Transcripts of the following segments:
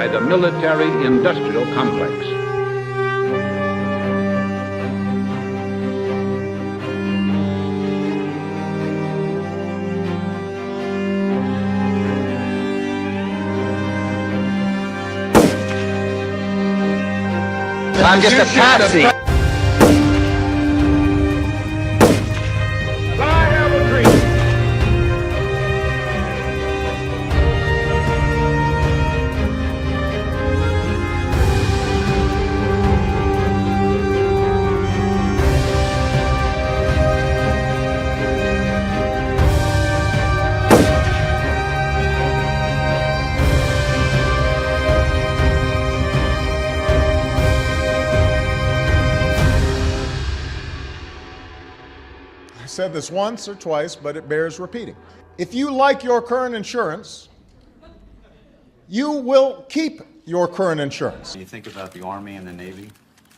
by the military-industrial complex. I'm just a patsy. I have a dream. I said this once or twice, but it bears repeating. If you like your current insurance, you will keep your current insurance. You think about the Army and the Navy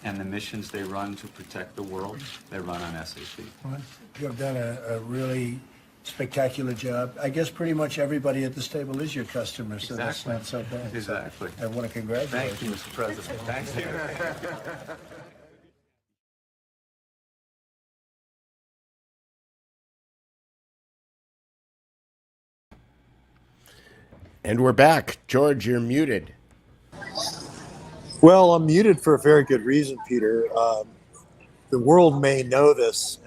and the missions they run to protect the world, they run on SAP. Well, you have done a really spectacular job. I guess pretty much everybody at this table is your customer, so that's not so bad. Exactly. I want to congratulate Thank you, Mr. President. Thank you. And we're back. George, you're muted. Well, I'm muted for a very good reason, Peter. The world may know this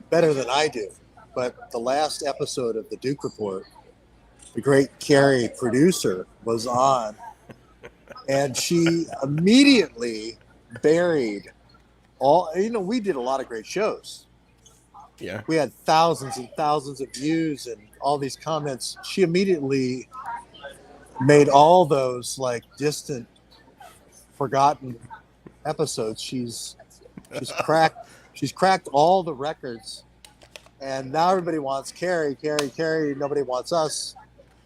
better than I do, but the last episode of the Duke Report, the great Carrie producer was on, and she immediately buried all, we did a lot of great shows. Yeah. We had thousands and thousands of views and all these comments. She immediately made all those like distant, forgotten episodes. She's cracked all the records, and now everybody wants Carrie. Nobody wants us.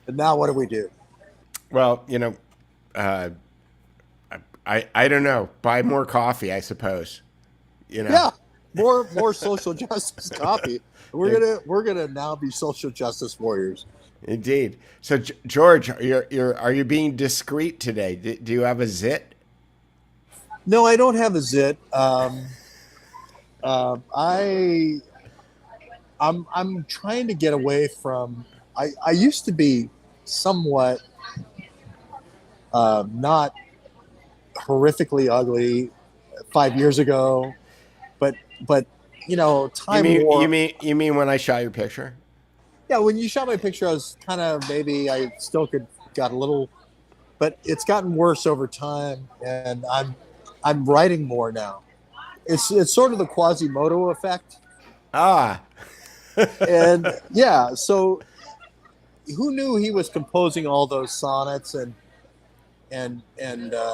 And now what do we do? Well, I don't know. Buy more coffee, I suppose. Yeah. More social justice coffee. We're gonna now be social justice warriors. Indeed. So, George, are you being discreet today? Do you have a zit? No, I don't have a zit. I'm trying to get away from. I used to be somewhat not horrifically ugly 5 years ago, but time. You mean when I shot your picture? Yeah, when you shot my picture, I was kind of maybe I still got a little, but it's gotten worse over time, and I'm writing more now. It's sort of the Quasimodo effect. Ah. And yeah, so who knew he was composing all those sonnets and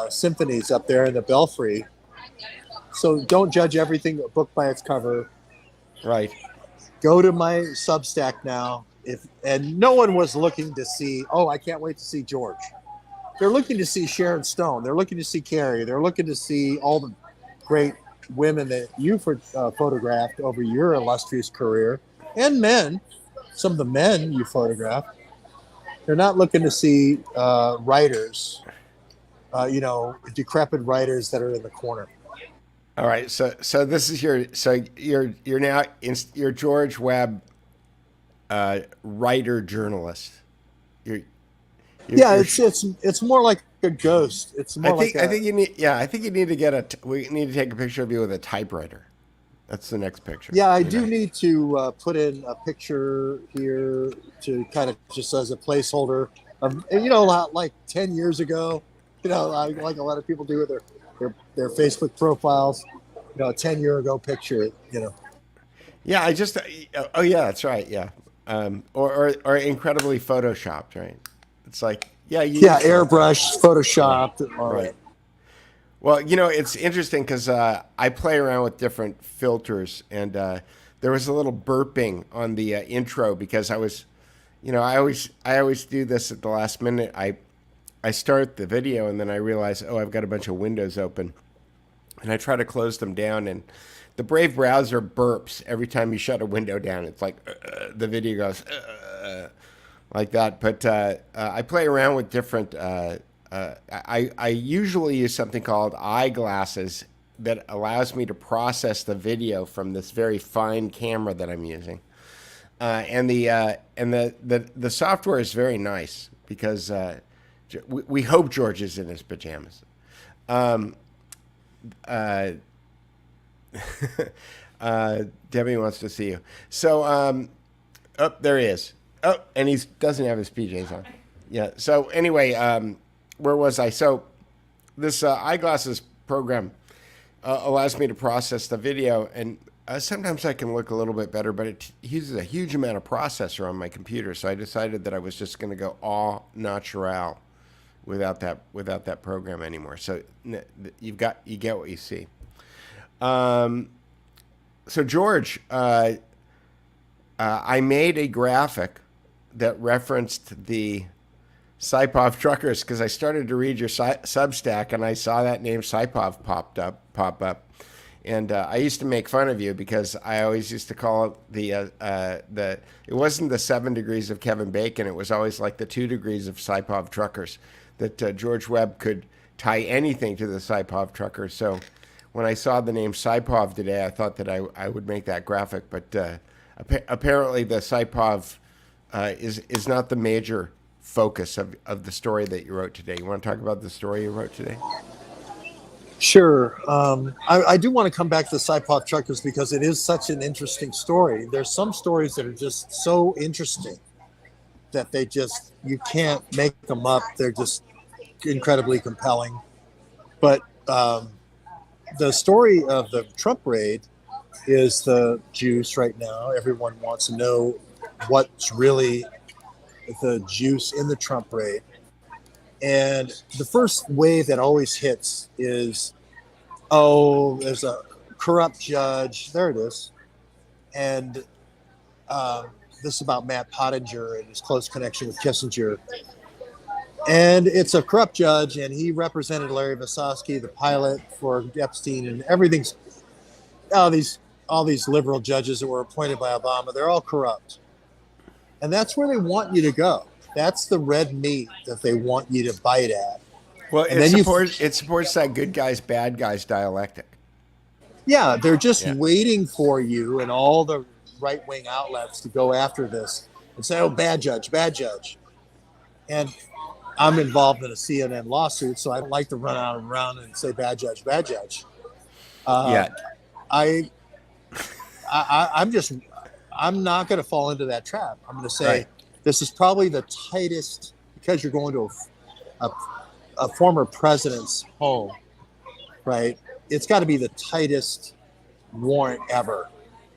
symphonies up there in the Belfry? So don't judge everything book by its cover. Right. Go to my Substack now. And no one was looking to see, I can't wait to see George. They're looking to see Sharon Stone. They're looking to see Carrie. They're looking to see all the great women that you photographed over your illustrious career, and men, some of the men you photographed. They're not looking to see writers, decrepit writers that are in the corner. All right, so this is you're now you're George Webb, writer journalist. It's more like a ghost. It's more I think you need to we need to take a picture of you with a typewriter. That's the next picture. Yeah, I do need to put in a picture here to kind of just as a placeholder of like 10 years ago. Like a lot of people do with their Facebook profiles, a 10-year ago picture, Yeah, oh yeah, that's right. Yeah. Or incredibly photoshopped, right? It's like, airbrush, photoshopped. Right. Well, it's interesting because I play around with different filters, and there was a little burping on the intro because I was, I always do this at the last minute. I start the video and then I realize, I've got a bunch of windows open, and I try to close them down, and the Brave browser burps every time you shut a window down. It's like the video goes like that. But I play around with different I usually use something called eyeglasses that allows me to process the video from this very fine camera that I'm using. And the software is very nice because we hope George is in his pajamas. Debbie wants to see you. So, oh, there he is. Oh, and he doesn't have his PJs on. Yeah. So anyway, where was I? So this eyeglasses program allows me to process the video, and sometimes I can look a little bit better, but it uses a huge amount of processor on my computer. So I decided that I was just going to go all natural without that program anymore. So you get what you see. So George, I made a graphic that referenced the Saipov truckers because I started to read your Substack and I saw that name Saipov pop up. And I used to make fun of you because I always used to call it it wasn't the 7 degrees of Kevin Bacon. It was always like the 2 degrees of Saipov truckers, that George Webb could tie anything to the Saipov truckers. So when I saw the name Saipov today, I thought that I would make that graphic. But apparently the Saipov is not the major focus of the story that you wrote today. You want to talk about the story you wrote today? Sure. I do want to come back to the Saipov truckers because it is such an interesting story. There's some stories that are just so interesting that you can't make them up. They're just incredibly compelling. But the story of the Trump raid is the juice right now. Everyone wants to know what's really the juice in the Trump raid. And the first wave that always hits is, there's a corrupt judge. There it is. And this is about Matt Pottinger and his close connection with Kissinger. And it's a corrupt judge, and he represented Larry Vasosky, the pilot for Epstein, and everything's all these liberal judges that were appointed by Obama. They're all corrupt. And that's where they want you to go. That's the red meat that they want you to bite at. Well, it supports that good guys, bad guys dialectic. Yeah, they're just waiting for you and all the right-wing outlets to go after this and say, oh, bad judge, bad judge. And I'm involved in a CNN lawsuit, so I don't like to run out around and say bad judge, bad judge. I'm not going to fall into that trap. I'm going to say, This is probably the tightest, because you're going to a former president's home, right? It's got to be the tightest warrant ever.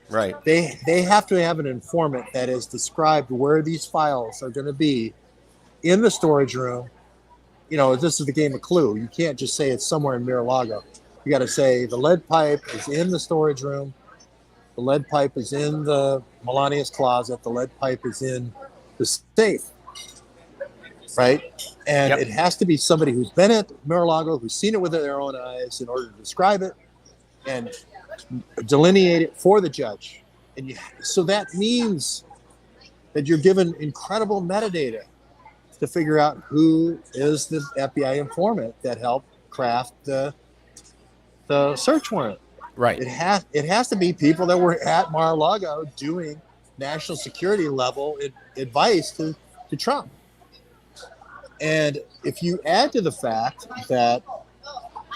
Right. They have to have an informant that has described where these files are going to be in the storage room. You know, this is the game of Clue. You can't just say it's somewhere in Mar-a-Lago. You got to say the lead pipe is in the storage room. The lead pipe is in the Melania's closet. The lead pipe is in the safe, right? And it has to be somebody who's been at Mar-a-Lago, who's seen it with their own eyes in order to describe it and delineate it for the judge. And so that means that you're given incredible metadata to figure out who is the FBI informant that helped craft the search warrant. Right. It has to be people that were at Mar-a-Lago doing national security level advice to Trump. And if you add to the fact that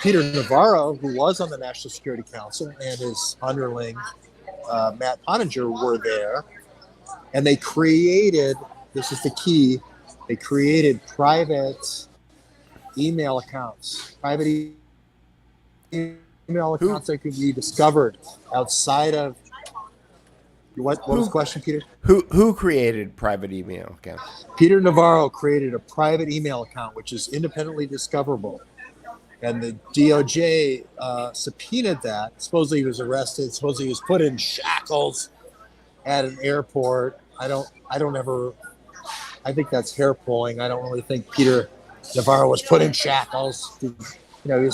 Peter Navarro, who was on the National Security Council, and his underling, Matt Pottinger, were there, and they created, this is the key, they created private email accounts, email accounts that could be discovered outside of what was the question, Peter? Who created private email accounts? Peter Navarro created a private email account which is independently discoverable, and the DOJ subpoenaed that. Supposedly he was arrested. Supposedly he was put in shackles at an airport. I think that's hair pulling. I don't really think Peter Navarro was put in shackles. You know,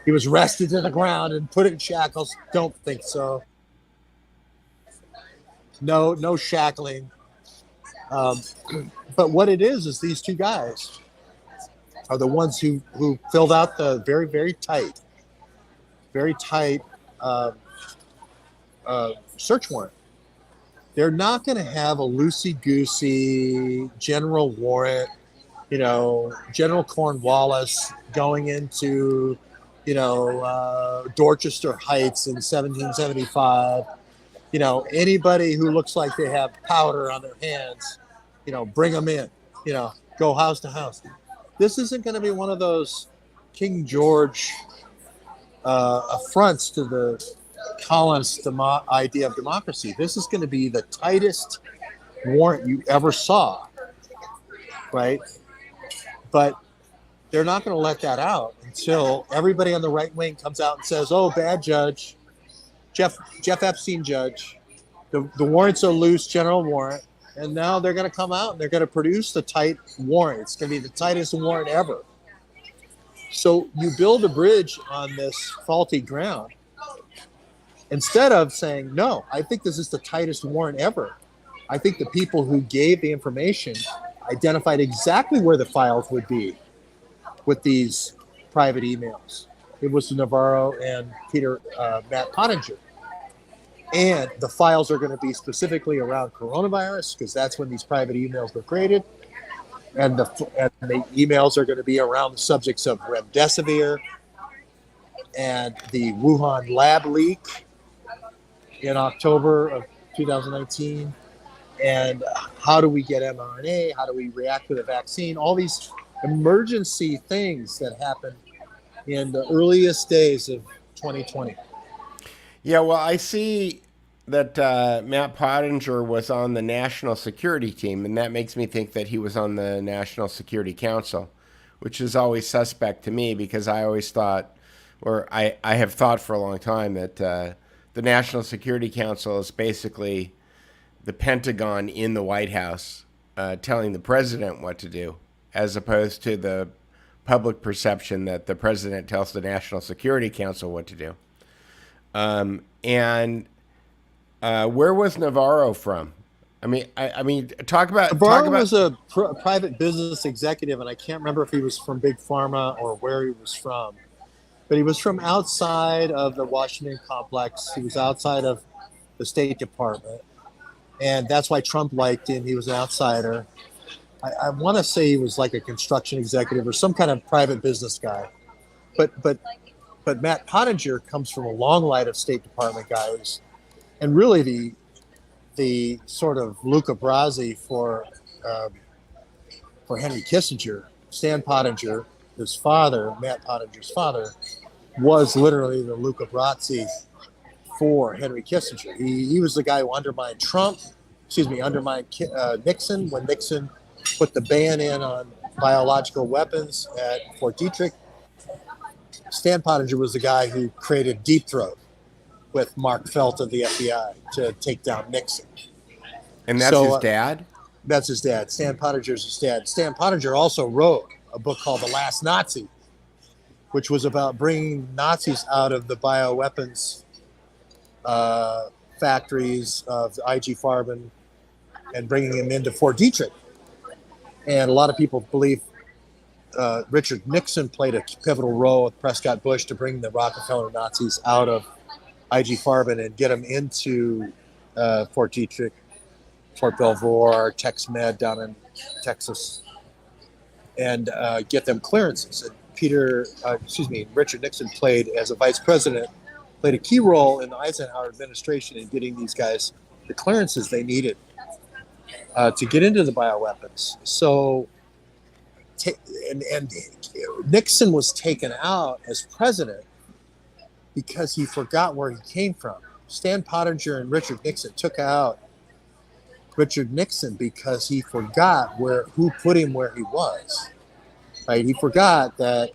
he was arrested to the ground and put in shackles. Don't think so. No shackling. But what it is these two guys are the ones who filled out the very, very tight search warrant. They're not going to have a loosey-goosey general warrant, General Cornwallis going into, Dorchester Heights in 1775. Anybody who looks like they have powder on their hands, bring them in, go house to house. This isn't going to be one of those King George affronts to the colonists' idea of democracy. This is going to be the tightest warrant you ever saw, right? But they're not going to let that out until everybody on the right wing comes out and says, "Oh, bad judge, Jeff Epstein judge, the warrants are loose, general warrant," and now they're going to come out and they're going to produce the tight warrant. It's going to be the tightest warrant ever. So you build a bridge on this faulty ground instead of saying, "No, I think this is the tightest warrant ever. I think the people who gave the information identified exactly where the files would be with these private emails." It was Navarro and Matt Pottinger. And the files are going to be specifically around coronavirus because that's when these private emails were created. And the emails are going to be around the subjects of remdesivir and the Wuhan lab leak in October of 2019. And how do we get mRNA? How do we react with a vaccine? All these emergency things that happened in the earliest days of 2020. Yeah, well, I see that Matt Pottinger was on the national security team, and that makes me think that he was on the National Security Council, which is always suspect to me because I always thought, or I have thought for a long time, that the National Security Council is basically the Pentagon in the White House telling the president what to do, as opposed to the public perception that the president tells the National Security Council what to do. Where was Navarro from? I mean, talk about. Navarro was a private business executive, and I can't remember if he was from Big Pharma or where he was from, but he was from outside of the Washington complex. He was outside of the State Department, and that's why Trump liked him. He was an outsider. I want to say he was like a construction executive or some kind of private business guy, but Matt Pottinger comes from a long line of State Department guys, and really the sort of Luca Brasi for Henry Kissinger. Stan Pottinger, his father, Matt Pottinger's father, was literally the Luca Brasi for Henry Kissinger. He was the guy who undermined Nixon when Nixon put the ban in on biological weapons at Fort Detrick. Stan Pottinger was the guy who created Deep Throat with Mark Felt of the FBI to take down Nixon. And that's his dad? That's his dad. Stan Pottinger's his dad. Stan Pottinger also wrote a book called The Last Nazi, which was about bringing Nazis out of the bioweapons factories of IG Farben and bringing them into Fort Detrick. And a lot of people believe Richard Nixon played a pivotal role with Prescott Bush to bring the Rockefeller Nazis out of IG Farben and get them into Fort Detrick, Fort Belvoir, Tex Med down in Texas, and get them clearances. And Richard Nixon played, as a vice president, played a key role in the Eisenhower administration in getting these guys the clearances they needed to get into the bioweapons. So, and Nixon was taken out as president because he forgot where he came from. Stan Pottinger and Richard Nixon took out Richard Nixon because he forgot who put him where he was. Right? He forgot that,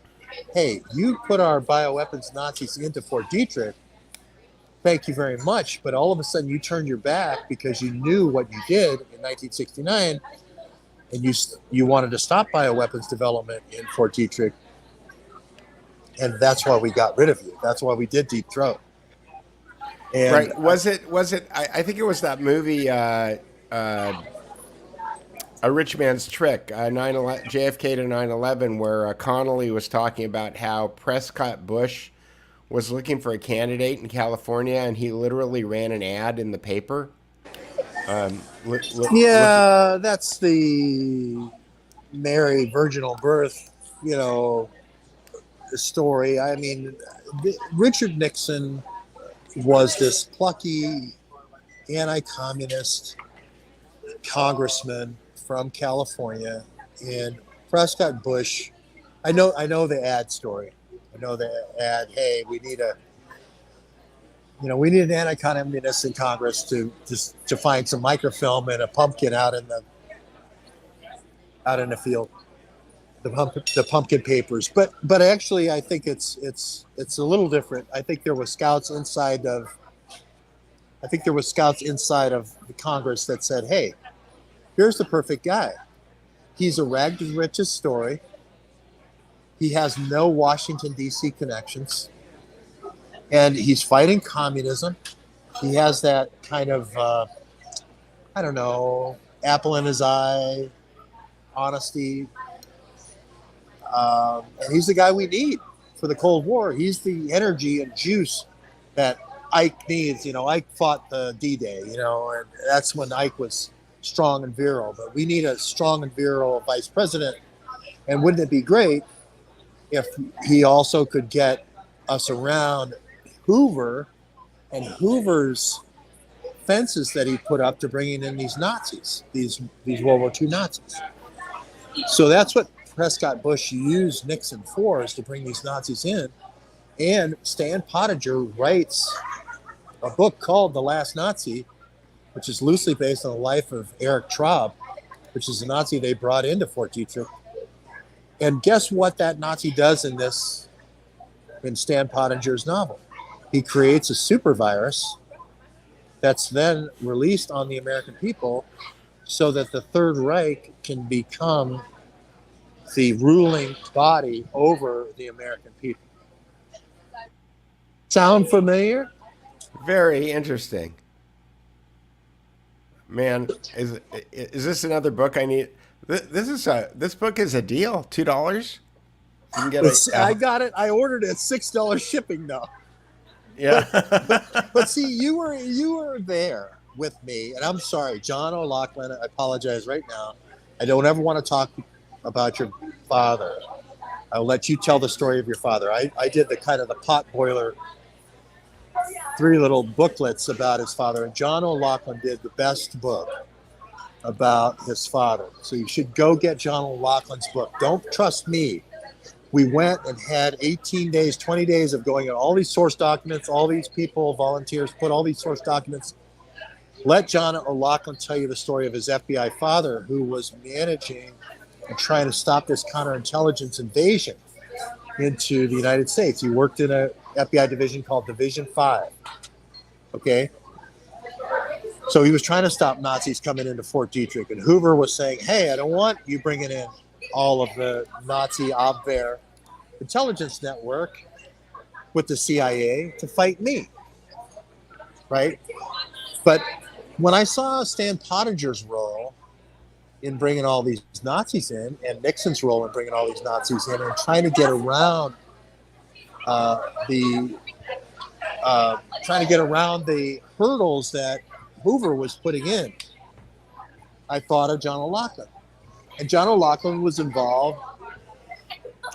hey, you put our bioweapons Nazis into Fort Detrick. Thank you very much. But all of a sudden you turned your back because you knew what you did in 1969, and you wanted to stop bioweapons development in Fort Detrick. And that's why we got rid of you. That's why we did Deep Throat. And right. Was it, I think it was that movie, a rich man's trick. 9/11 JFK to 9/11, where Connolly was talking about how Prescott Bush was looking for a candidate in California, and he literally ran an ad in the paper. Yeah, that's the Mary virginal birth, story. I mean, Richard Nixon was this plucky anti-communist congressman from California, and Prescott Bush. I know the ad story. I know the ad. Hey, we need an anti-communist in Congress to find some microfilm and a pumpkin out in the field. The pumpkin papers, but actually, I think it's a little different. I think there were scouts inside of the Congress that said, "Hey, here's the perfect guy. He's a rags to riches story. He has no Washington D.C. connections, and he's fighting communism. He has that kind of apple in his eye, honesty." And he's the guy we need for the Cold War. He's the energy and juice that Ike needs. Ike fought the D-Day, and that's when Ike was strong and virile. But we need a strong and virile vice president. And wouldn't it be great if he also could get us around Hoover and Hoover's fences that he put up to bringing in these Nazis, these World War II Nazis. So that's what Prescott Bush used Nixon for, is to bring these Nazis in. And Stan Pottinger writes a book called The Last Nazi, which is loosely based on the life of Erich Traub, which is a Nazi they brought into Fort Detrick. And guess what that Nazi does in Stan Pottinger's novel? He creates a super virus that's then released on the American people so that the Third Reich can become the ruling body over the American people. Sound familiar? Very interesting. Man, is this another book I need? This book is a deal. $2. You can get it. I got it. I ordered it at $6 shipping though. Yeah. But see, you were there with me, and I'm sorry, John O'Loughlin. I apologize right now. I don't ever want to talk about your father. I'll let you tell the story of your father. I did the kind of the pot boiler 3 little booklets about his father, and John O'Loughlin did the best book about his father. So you should go get John O'Loughlin's book. Don't trust me. We went and had 18 days, 20 days of going on all these source documents, all these people, volunteers, put all these source documents. Let John O'Loughlin tell you the story of his FBI father, who was managing and trying to stop this counterintelligence invasion into the United States. He worked in a FBI division called Division 5. Okay? So he was trying to stop Nazis coming into Fort Detrick. And Hoover was saying, hey, I don't want you bringing in all of the Nazi Abwehr intelligence network with the CIA to fight me. Right? But when I saw Stan Pottinger's role in bringing all these Nazis in, and Nixon's role in bringing all these Nazis in, and trying to get around the hurdles that Hoover was putting in, I thought of John O'Loughlin. And John O'Loughlin was involved,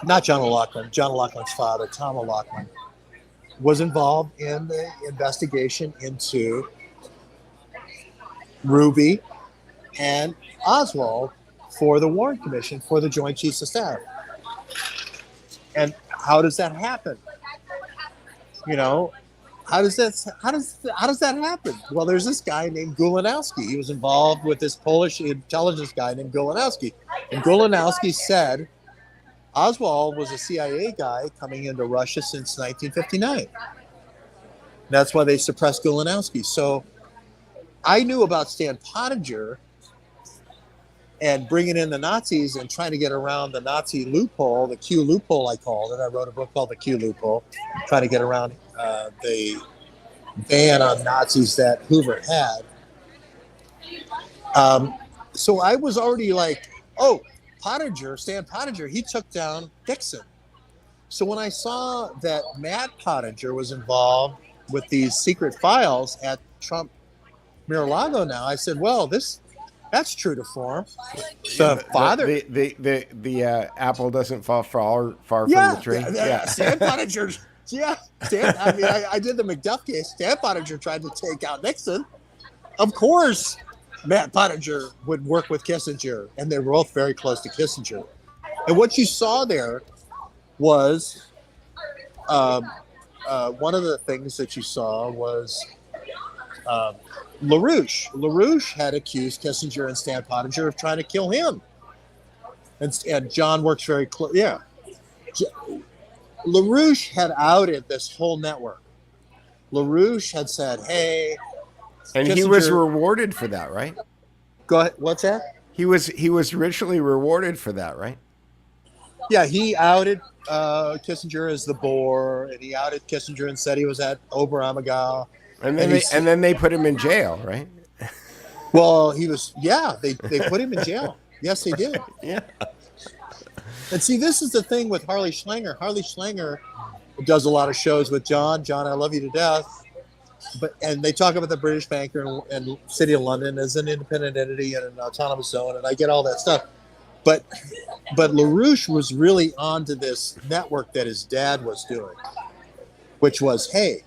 not John O'Loughlin, John O'Loughlin's father, Tom O'Loughlin, was involved in the investigation into Ruby and Oswald for the Warren Commission for the Joint Chiefs of Staff. And how does that happen? You know, how does that happen? Well, there's this guy named Gulanowski. He was involved with this Polish intelligence guy named Gulanowski. And Gulanowski said Oswald was a CIA guy coming into Russia since 1959. That's why they suppressed Gulanowski. So I knew about Stan Pottinger and bringing in the Nazis and trying to get around the Nazi loophole, the Q loophole I called it. I wrote a book called The Q Loophole, trying to get around the ban on Nazis that Hoover had. so I was already like, oh, Stan Pottinger, he took down Nixon. So when I saw that Matt Pottinger was involved with these secret files at Trump Mar-a-Lago now, I said, well, that's true to form. The father, the apple doesn't fall far from yeah, the tree. Stan Pottinger, I mean, I did the McDuff case. Stan Pottinger tried to take out Nixon. Of course, Matt Pottinger would work with Kissinger, and they were both very close to Kissinger. And what you saw there was one of the things that you saw was LaRouche. LaRouche had accused Kissinger and Stan Pottinger of trying to kill him. And John works very close. Yeah. LaRouche had outed this whole network. LaRouche had said, hey. And Kissinger, he was rewarded for that, right? Go ahead. What's that? He was richly rewarded for that, right? Yeah, he outed Kissinger as the bore, and he outed Kissinger and said he was at Oberammergau. And then they put him in jail, right? Well, he was. Yeah, they put him in jail. Yes, they did. Yeah. And see, this is the thing with Harley Schlanger. Harley Schlanger does a lot of shows with John. John, I love you to death. And they talk about the British banker and City of London as an independent entity and an autonomous zone, and I get all that stuff. But LaRouche was really onto this network that his dad was doing, which was, hey,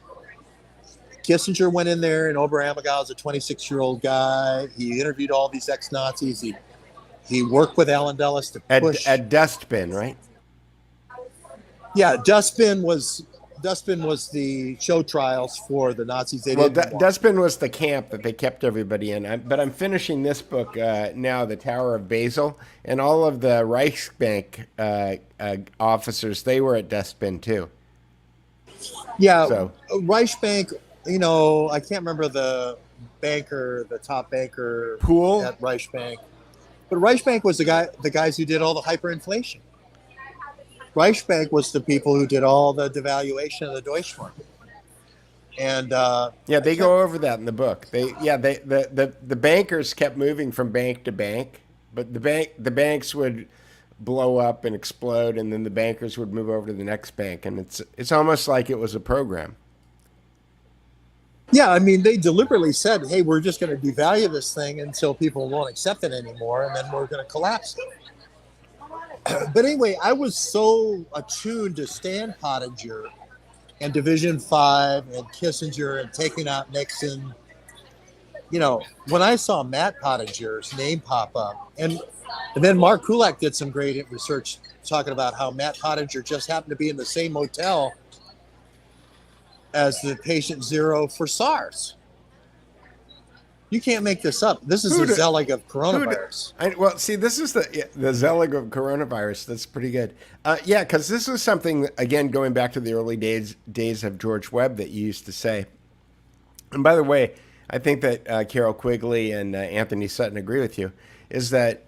Kissinger went in there, and Oberammergau is a 26-year-old guy. He interviewed all these ex-Nazis. He worked with Alan Dulles to push at Dustbin, right? Yeah, Dustbin was the show trials for the Nazis. Dustbin was the camp that they kept everybody in. But I'm finishing this book now, The Tower of Basel, and all of the Reichsbank officers, they were at Dustbin too. Yeah, so. Reichsbank, I can't remember the top banker Pool at Reichsbank. But Reichsbank was the guys who did all the hyperinflation. Reichsbank was the people who did all the devaluation of the Deutschmark. And they go over that in the book. The bankers kept moving from bank to bank, but the banks would blow up and explode, and then the bankers would move over to the next bank, and it's almost like it was a program. Yeah, I mean, they deliberately said, hey, we're just going to devalue this thing until people won't accept it anymore, and then we're going to collapse it. But anyway, I was so attuned to Stan Pottinger and Division 5 and Kissinger and taking out Nixon. When I saw Matt Pottinger's name pop up, and then Mark Kulak did some great research talking about how Matt Pottinger just happened to be in the same hotel as the patient zero for SARS. You can't make this up. This is the Zelig of coronavirus. This is the Zelig of coronavirus. That's pretty good. Because this is something, again, going back to the early days of George Webb that you used to say. And by the way, I think that Carol Quigley and Anthony Sutton agree with you, is that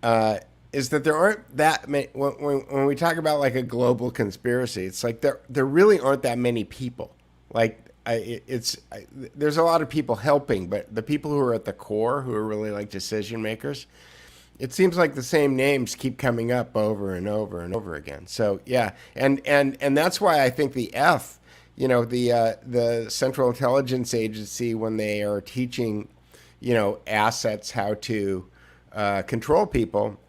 there aren't that many, when we talk about like a global conspiracy, it's like there really aren't that many people. Like, there's a lot of people helping, but the people who are at the core, who are really like decision makers, it seems like the same names keep coming up over and over and over again. So yeah, and that's why I think the the Central Intelligence Agency, when they are teaching, assets how to control people,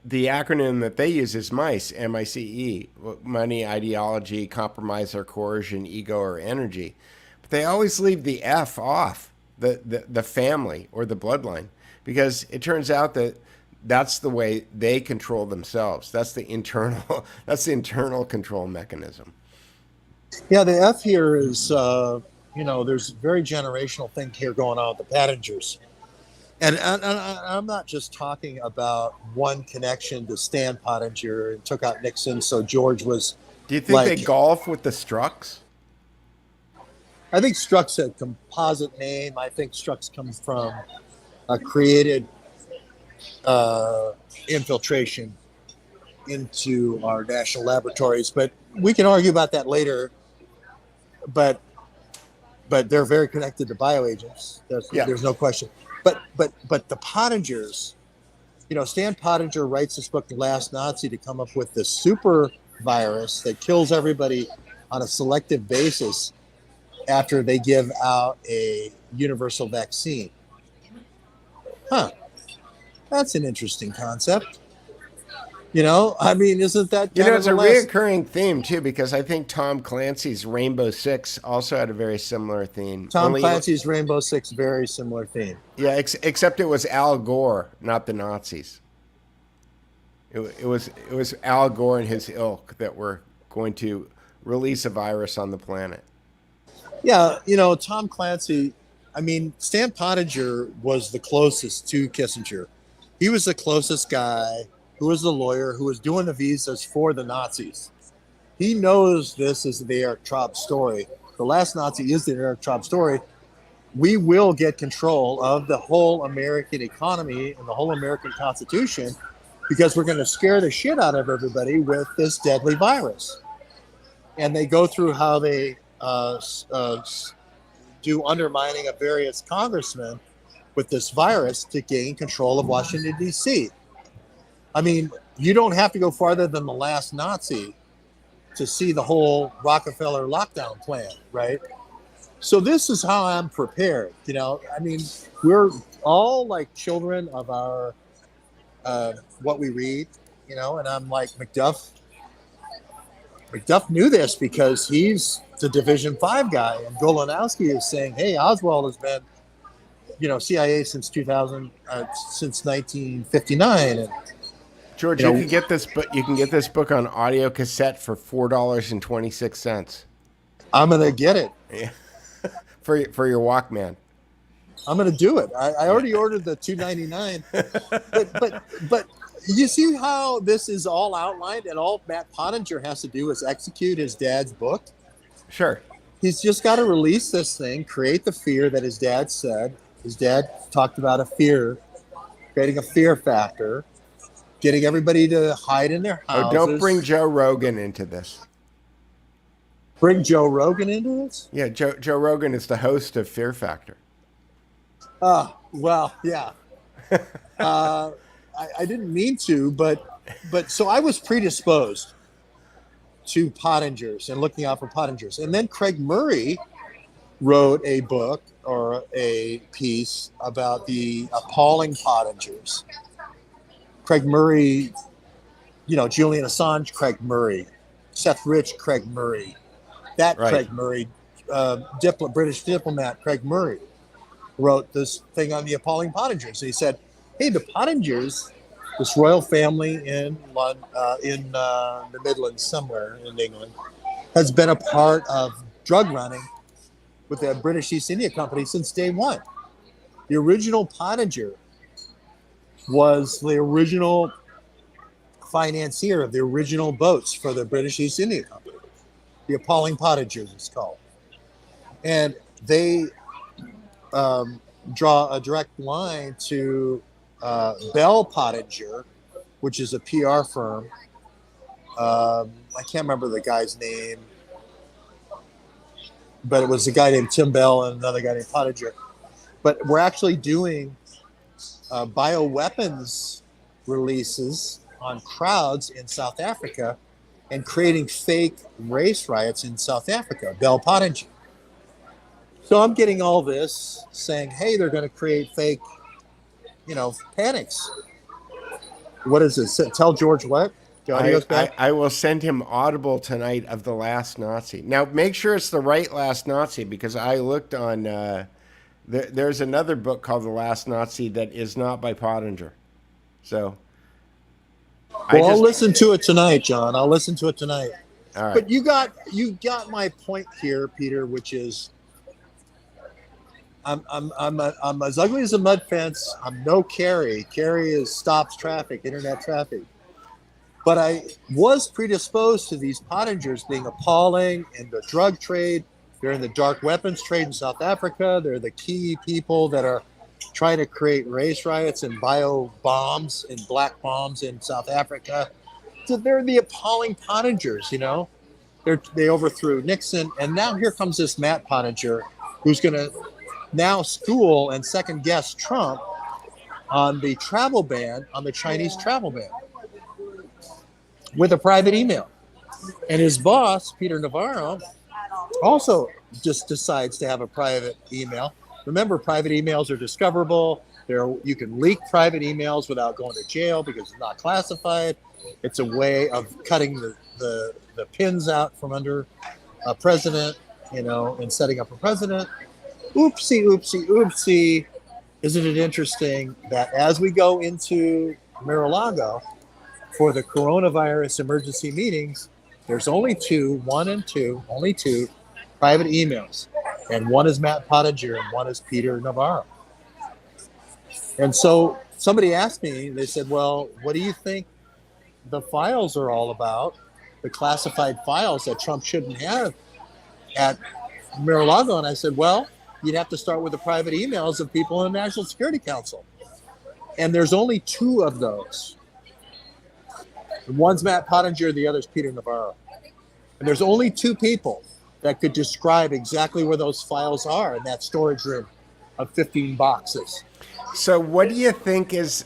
the acronym that they use is MICE, M-I-C-E, money, ideology, compromise or coercion, ego or energy. But they always leave the F off, the family or the bloodline, because it turns out that that's the way they control themselves. That's the internal control mechanism. Yeah, the F here is, there's a very generational thing here going on with the Pottingers. And I'm not just talking about one connection to Stan Pottinger and took out Nixon, so George was. Do you think they golf with the Strux? I think Strux a composite name. I think Strux comes from a created infiltration into our national laboratories, but we can argue about that later. But but they're very connected to bioagents. Yeah. There's no question. But the Pottingers, Stan Pottinger writes this book, The Last Nazi, to come up with the super virus that kills everybody on a selective basis after they give out a universal vaccine. That's an interesting concept. Isn't that It's a reoccurring theme too, because I think Tom Clancy's Rainbow Six also had a very similar theme. Tom Clancy's Rainbow Six, very similar theme. Yeah, except it was Al Gore, not the Nazis. It was Al Gore and his ilk that were going to release a virus on the planet. Yeah, Tom Clancy, Stan Pottinger was the closest to Kissinger. He was the closest guy who was the lawyer who was doing the visas for the Nazis. He knows this is the Eric Traub story. The Last Nazi is the Eric Traub story. We will get control of the whole American economy and the whole American Constitution because we're going to scare the shit out of everybody with this deadly virus. And they go through how they do undermining of various congressmen with this virus to gain control of Washington, D.C. You don't have to go farther than The Last Nazi to see the whole Rockefeller lockdown plan, right? So this is how I'm prepared. We're all like children of our what we read, and I'm like McDuff. McDuff knew this because he's the Division 5 guy, and Golanowski is saying, "Hey, Oswald has been, CIA since 2000, since 1959." And George, you can get this book. You can get this book on audio cassette for $4.26. I'm gonna get it. Yeah. for your Walkman. I'm gonna do it. I already ordered the $2.99. but you see how this is all outlined, and all Matt Pottinger has to do is execute his dad's book. Sure. He's just got to release this thing, create the fear that his dad said. His dad talked about creating a fear factor, getting everybody to hide in their houses. Oh, don't bring Joe Rogan into this. Bring Joe Rogan into this? Yeah, Joe Rogan is the host of Fear Factor. Well, yeah. I didn't mean to, but so I was predisposed to Pottingers and looking out for Pottingers. And then Craig Murray wrote a book or a piece about the appalling Pottingers. Craig Murray, Julian Assange, Craig Murray, Seth Rich, Craig Murray, right. Craig Murray, British diplomat Craig Murray wrote this thing on the appalling Pottingers. And he said, hey, the Pottingers, this royal family in the Midlands somewhere in England, has been a part of drug running with the British East India Company since day one. The original Pottinger was the original financier of the original boats for the British East India Company. The appalling Pottingers is called. And they draw a direct line to Bell Pottinger, which is a PR firm. I can't remember the guy's name, but it was a guy named Tim Bell and another guy named Pottinger. But we're actually doing bioweapons releases on crowds in South Africa and creating fake race riots in South Africa, Bell Pottinger. So I'm getting all this saying, hey, they're going to create fake, panics. What is this? Tell George what? I will send him Audible tonight of The Last Nazi. Now, make sure it's the right Last Nazi, because I looked on... there's another book called The Last Nazi that is not by Pottinger. So... I'll listen to it tonight, John. I'll listen to it tonight. All right. But you got my point here, Peter, which is I'm as ugly as a mud fence. I'm no Kerry. Kerry stops traffic, internet traffic. But I was predisposed to these Pottingers being appalling in the drug trade. They're in the dark weapons trade in South Africa. They're the key people that are trying to create race riots and bio bombs and black bombs in South Africa. So they're the appalling Pottingers, They overthrew Nixon. And now here comes this Matt Pottinger who's going to now school and second guess Trump on the travel ban, on the Chinese travel ban, with a private email. And his boss, Peter Navarro, also just decides to have a private email. Remember, private emails are discoverable. You can leak private emails without going to jail because it's not classified. It's a way of cutting the pins out from under a president, and setting up a president. Oopsie, oopsie, oopsie. Isn't it interesting that as we go into Mar-a-Lago for the coronavirus emergency meetings, there's only only two private emails. And one is Matt Pottinger and one is Peter Navarro. And so somebody asked me, they said, well, what do you think the files are all about? The classified files that Trump shouldn't have at Mar-a-Lago. And I said, well, you'd have to start with the private emails of people in the National Security Council. And there's only two of those. One's Matt Pottinger, the other's Peter Navarro. And there's only two people that could describe exactly where those files are in that storage room of 15 boxes. So what do you think is,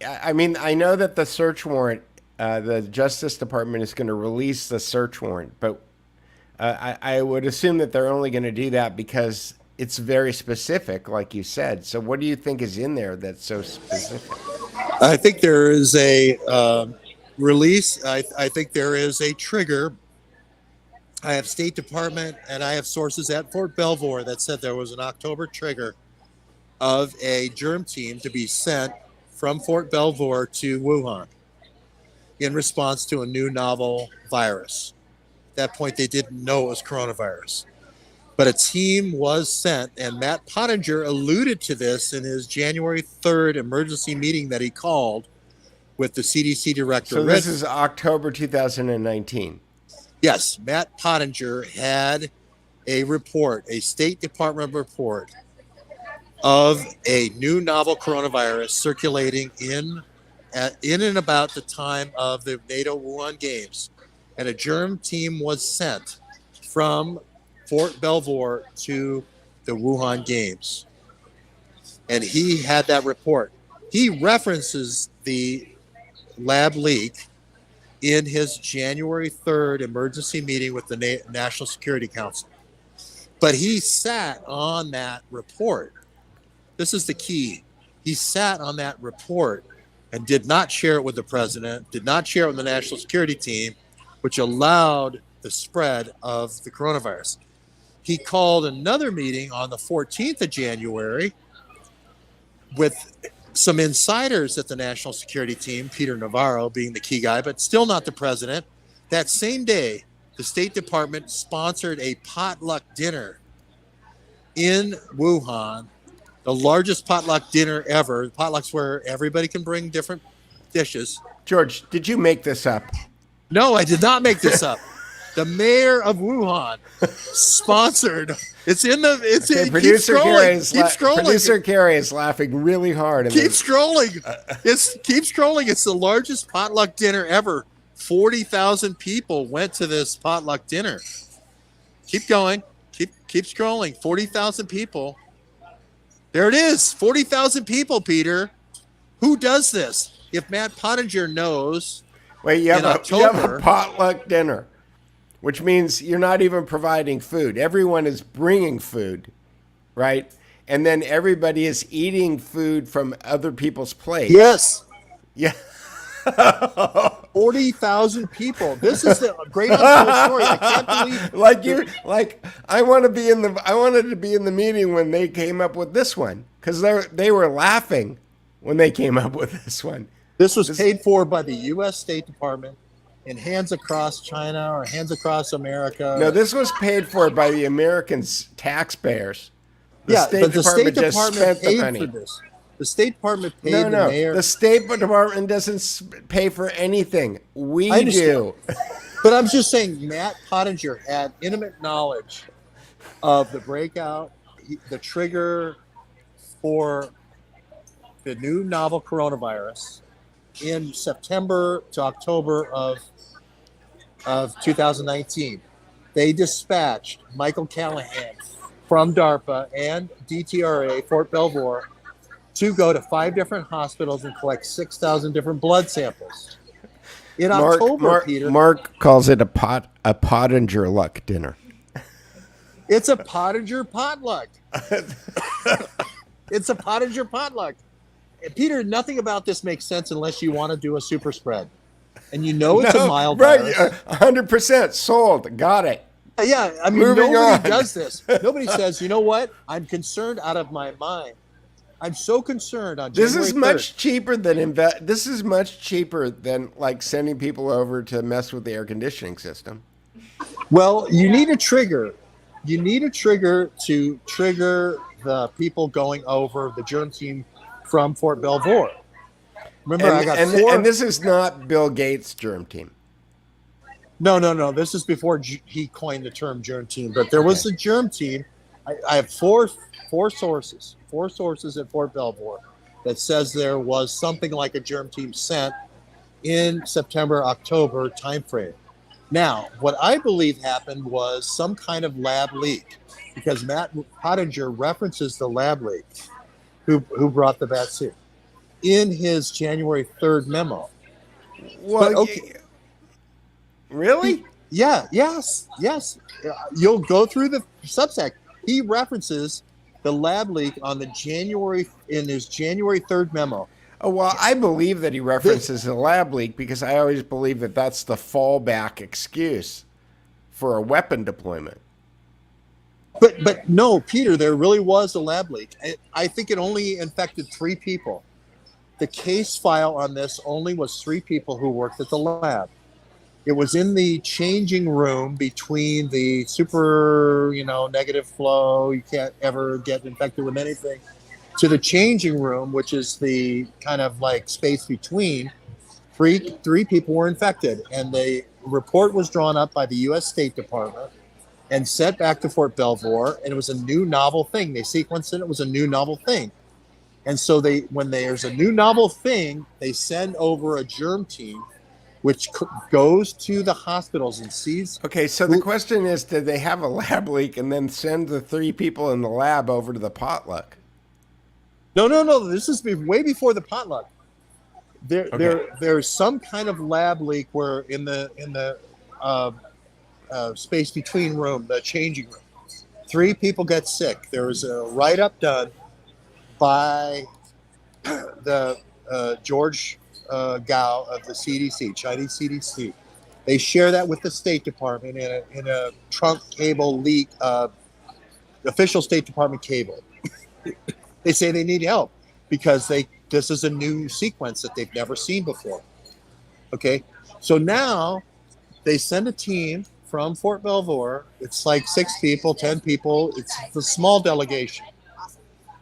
I mean, I know that the search warrant, the Justice Department is going to release the search warrant, but I would assume that they're only going to do that because it's very specific, like you said. So what do you think is in there that's so specific? I think there is a release. I think there is a trigger. I have State Department and I have sources at Fort Belvoir that said there was an October trigger of a germ team to be sent from Fort Belvoir to Wuhan in response to a new novel virus. At that point, they didn't know it was coronavirus. But a team was sent, and Matt Pottinger alluded to this in his January 3rd emergency meeting that he called with the CDC director. So this is October 2019. Yes, Matt Pottinger had a report, a State Department report of a new novel coronavirus circulating in and about the time of the NATO Wuhan Games. And a germ team was sent from Fort Belvoir to the Wuhan Games. And he had that report. He references the lab leak in his January 3rd emergency meeting with the National Security Council. But he sat on that report. This is the key. He sat on that report and did not share it with the president, did not share it with the national security team, which allowed the spread of the coronavirus. He called another meeting on the 14th of January with some insiders at the national security team, Peter Navarro being the key guy, but still not the president. That same day, the State Department sponsored a potluck dinner in Wuhan, the largest potluck dinner ever. Potlucks where everybody can bring different dishes. George, did you make this up? No, I did not make this up. The mayor of Wuhan sponsored. It's in the. It's okay, in. Producer Keep Carey is laughing really hard. Keep scrolling. Keep scrolling. It's the largest potluck dinner ever. 40,000 people went to this potluck dinner. Keep going. Keep scrolling. 40,000 people. There it is. 40,000 people, Peter. Who does this? If Matt Pottinger knows. Wait, you have a potluck dinner, which means you're not even providing food. Everyone is bringing food, right? And then everybody is eating food from other people's plates. Yes. Yeah. 40,000 people. This is the great untold story. I can't believe. I wanted to be in the meeting when they came up with this one because they were laughing when they came up with this one. This was paid for by the U.S. State Department in Hands Across China or Hands Across America. No, this was paid for by the American taxpayers. The State Department just spent the money. For this. The State Department paid the mayor. The State Department doesn't pay for anything. We do. But I'm just saying Matt Pottinger had intimate knowledge of the breakout, the trigger for the new novel coronavirus in September to October of 2019. They dispatched Michael Callahan from DARPA and DTRA, Fort Belvoir, to go to 5 different hospitals and collect 6,000 different blood samples. In October, Peter, Mark calls it a Pottinger luck dinner. it's a Pottinger potluck. It's a Pottinger potluck. Peter, nothing about this makes sense unless you want to do a super spread. And you know it's a mild virus. Right, 100% sold. Got it. Yeah, I mean, Moving nobody on. does this. Nobody says, you know what? I'm concerned out of my mind. I'm so concerned on January This is 3rd. much cheaper than This is much cheaper than like sending people over to mess with the air conditioning system. Well, you need a trigger. You need a trigger to trigger the people going over the germ team from Fort Belvoir. Remember, I got four. And this is not Bill Gates' germ team. No. This is before he coined the term germ team. But there was a germ team. I have four sources at Fort Belvoir that says there was something like a germ team sent in September, October timeframe. Now, what I believe happened was some kind of lab leak, because Matt Pottinger references the lab leak who brought the vaccine in his January 3rd memo. Well, But, okay. Really? Yes. You'll go through the Substack. He references the lab leak on in his January 3rd memo. Oh, well, I believe that he references the lab leak because I always believe that that's the fallback excuse for a weapon deployment. But no, Peter, there really was a lab leak. I think it only infected 3 people. The case file on this only was 3 people who worked at the lab. It was in the changing room between the super, negative flow. You can't ever get infected with anything. To the changing room, which is the kind of like space between, three people were infected. And the report was drawn up by the U.S. State Department and sent back to Fort Belvoir. And it was a new novel thing. They sequenced it. It was a new novel thing. And so when there's a new novel thing, they send over a germ team, which goes to the hospitals and sees. Okay, so the question is, did they have a lab leak and then send the 3 people in the lab over to the potluck? No. This is way before the potluck. There's some kind of lab leak where in the space between room, the changing room, 3 people get sick. There was a write-up done by the George Gao of the CDC, Chinese CDC. They share that with the State Department in a trunk cable leak, official State Department cable. They say they need help because this is a new sequence that they've never seen before. Okay, so now they send a team from Fort Belvoir. It's like 6 people, 10 people. It's a small delegation.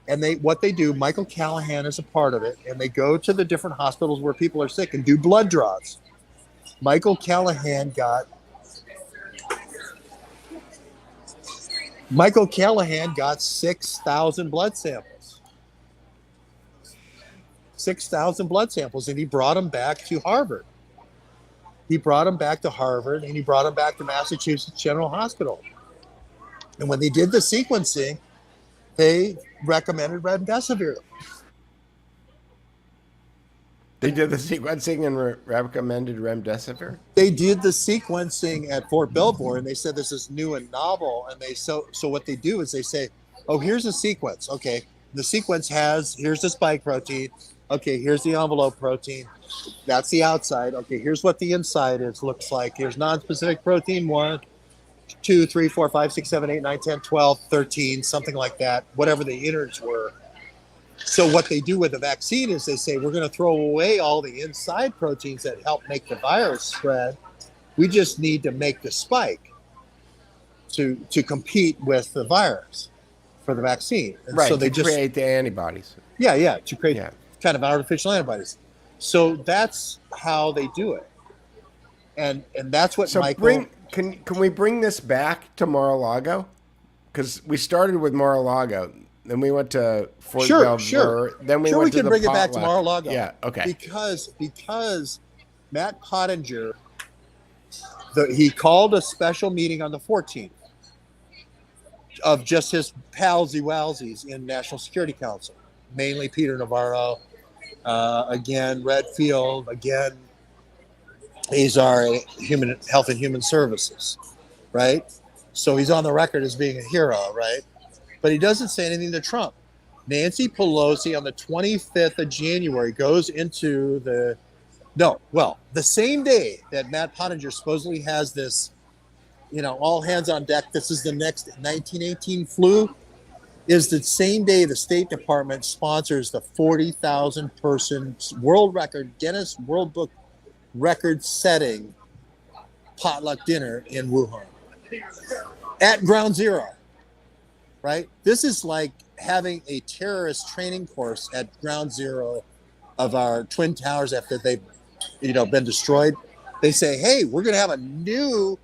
And what they do, Michael Callahan is a part of it, and they go to the different hospitals where people are sick and do blood draws. Michael Callahan got 6,000 blood samples. 6,000 blood samples, and he brought them back to Harvard. And he brought them back to Massachusetts General Hospital. And when they did the sequencing, they recommended remdesivir. They did the sequencing and recommended remdesivir? They did the sequencing at Fort Belvoir, and they said this is new and novel. And so what they do is they say, oh, here's a sequence. Okay, the sequence here's the spike protein. Okay, here's the envelope protein. That's the outside. Okay, here's what the inside looks like. Here's non-specific protein 1, 2, 3, 4, 5, 6, 7, 8, 9, 10, 12, 13, something like that, whatever the innards were. So what they do with the vaccine is they say, we're going to throw away all the inside proteins that help make the virus spread. We just need to make the spike to compete with the virus for the vaccine. And Right, so they to create the antibodies. Yeah, to create kind of artificial antibodies. So that's how they do it. And that's what Michael... Can we bring this back to Mar-a-Lago? Because we started with Mar-a-Lago, then we went to Fort Belvoir, then we went to the bring it potluck. back to Mar-a-Lago. Yeah, okay. Because Matt Pottinger, he called a special meeting on the 14th. of just his palsy-walsies in National Security Council, mainly Peter Navarro, again, Redfield, again, he's our human health and human services, right? So he's on the record as being a hero, right? But he doesn't say anything to Trump. Nancy Pelosi on the 25th of January goes into the same day that Matt Pottinger supposedly has this, all hands on deck, this is the next 1918 flu, is the same day the State Department sponsors the 40,000 person world record, Guinness World Book record setting potluck dinner in Wuhan at Ground Zero, right? This is like having a terrorist training course at Ground Zero of our Twin Towers after they've, been destroyed. They say, hey, we're going to have a new,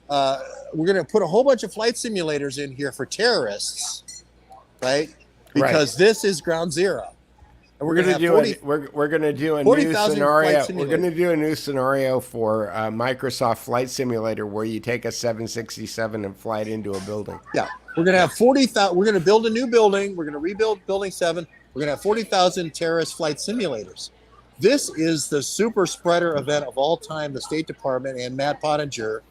we're going to put a whole bunch of flight simulators in here for terrorists, right? Because this is Ground Zero. And we're going to do we're going to do a new scenario. We're going to do a new scenario for Microsoft Flight Simulator where you take a 767 and fly it into a building. Yeah, we're going to have 40,000. We're going to build a new building. We're going to rebuild Building 7. We're going to have 40,000 terrorist flight simulators. This is the super spreader event of all time. The State Department and Matt Pottinger,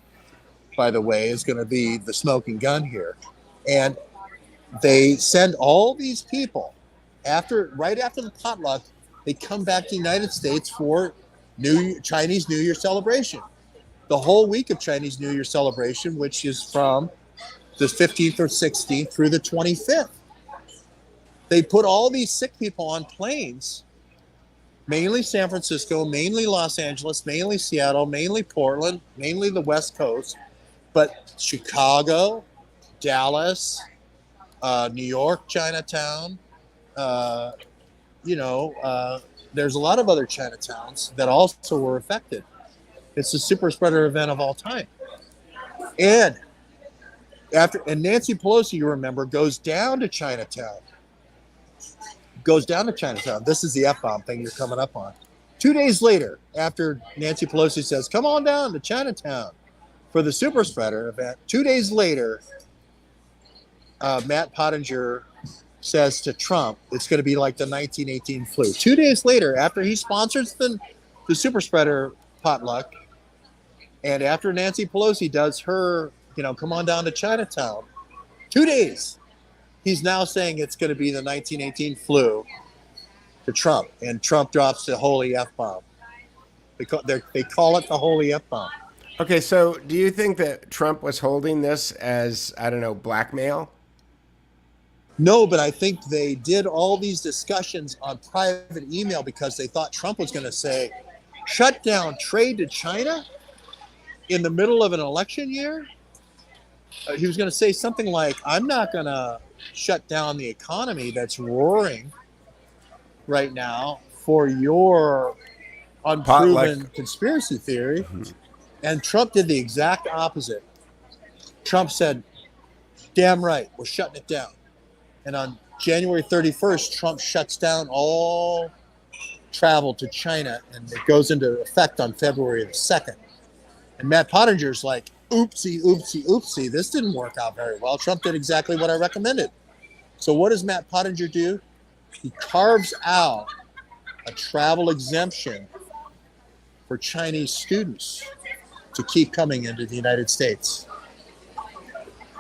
by the way, is going to be the smoking gun here, and they send all these people. Right after the potluck, they come back to the United States for Chinese New Year celebration. The whole week of Chinese New Year celebration, which is from the 15th or 16th through the 25th. They put all these sick people on planes, mainly San Francisco, mainly Los Angeles, mainly Seattle, mainly Portland, mainly the West Coast, but Chicago, Dallas, New York, Chinatown, there's a lot of other Chinatowns that also were affected. It's the super spreader event of all time. And Nancy Pelosi, you remember, goes down to Chinatown. This is the F-bomb thing you're coming up on. 2 days later, after Nancy Pelosi says, come on down to Chinatown for the super spreader event, 2 days later, Matt Pottinger says to Trump, it's going to be like the 1918 flu. 2 days later, after he sponsors the super spreader potluck, and after Nancy Pelosi does her, come on down to Chinatown, 2 days, he's now saying it's going to be the 1918 flu to Trump, and Trump drops the holy F-bomb. They call it the holy F-bomb. Okay, so do you think that Trump was holding this as, blackmail? No, but I think they did all these discussions on private email because they thought Trump was going to say, shut down trade to China in the middle of an election year. He was going to say something like, I'm not going to shut down the economy that's roaring right now for your unproven conspiracy theory. Mm-hmm. And Trump did the exact opposite. Trump said, damn right, we're shutting it down. And on January 31st, Trump shuts down all travel to China, and it goes into effect on February the 2nd. And Matt Pottinger's like, oopsie, oopsie, oopsie. This didn't work out very well. Trump did exactly what I recommended. So what does Matt Pottinger do? He carves out a travel exemption for Chinese students to keep coming into the United States.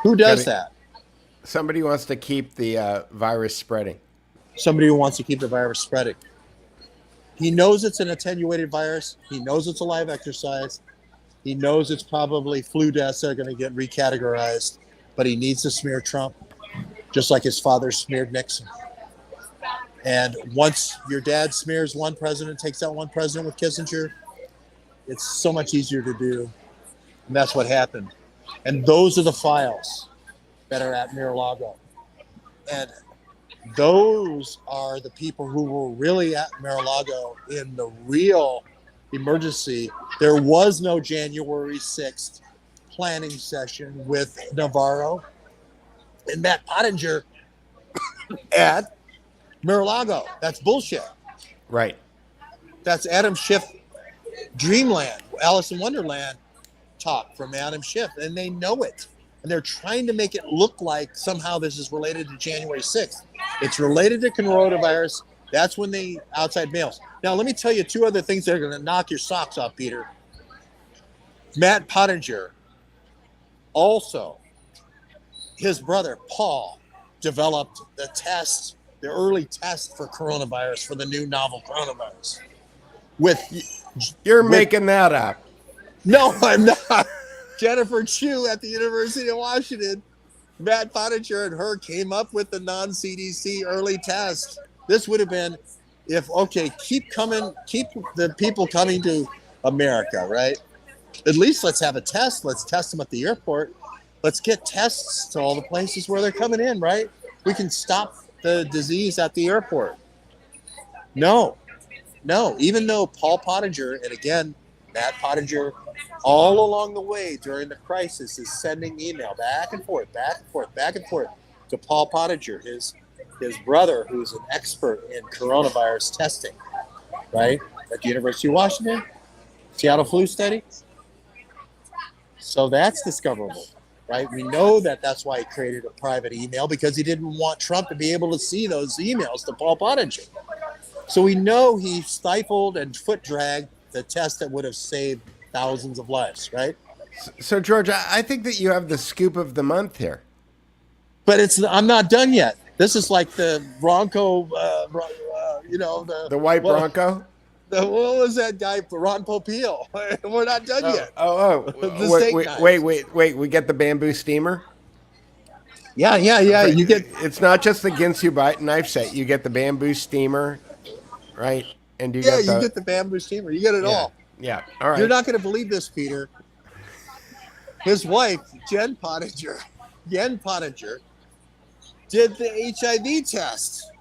Who does that? Somebody wants to keep the virus spreading. Somebody who wants to keep the virus spreading. He knows it's an attenuated virus. He knows it's a live exercise. He knows it's probably flu deaths that are going to get recategorized, but he needs to smear Trump, just like his father smeared Nixon. And once your dad smears one president, takes out one president with Kissinger, it's so much easier to do. And that's what happened. And those are the files that are at Mar-a-Lago. And those are the people who were really at Mar-a-Lago in the real emergency. There was no January 6th planning session with Navarro and Matt Pottinger at Mar-a-Lago. That's bullshit. Right. That's Adam Schiff Dreamland, Alice in Wonderland talk from Adam Schiff, and they know it. and they're trying to make it look like somehow this is related to January 6th. It's related to coronavirus. That's when the outside mails. Now, let me tell you 2 other things that are going to knock your socks off, Peter. Matt Pottinger, also, his brother, Paul, developed the early test for coronavirus, for the new novel coronavirus. You're making that up. No, I'm not. Jennifer Chu at the University of Washington, Matt Pottinger and her came up with the non-CDC early test. This would have been keep the people coming to America, right? At least let's have a test. Let's test them at the airport. Let's get tests to all the places where they're coming in, right? We can stop the disease at the airport. No, even though Paul Pottinger, and again, Matt Pottinger, all along the way during the crisis is sending email back and forth to Paul Pottinger, his brother, who's an expert in coronavirus testing, right? At the University of Washington, Seattle flu study. So that's discoverable, right? We know that's why he created a private email, because he didn't want Trump to be able to see those emails to Paul Pottinger. So we know he stifled and foot dragged the test that would have saved thousands of lives, right? So, George, I think that you have the scoop of the month here. But I'm not done yet. This is like the Bronco, the white Bronco. What was that guy, Ron Popeil? We're not done yet. Wait. We get the bamboo steamer. Yeah. You get. It's not just the Ginsu knife set. You get the bamboo steamer, right? And you get the bamboo steamer. You get it all. Yeah. All right. You're not going to believe this, Peter. His wife, Jen Pottinger, did the HIV test.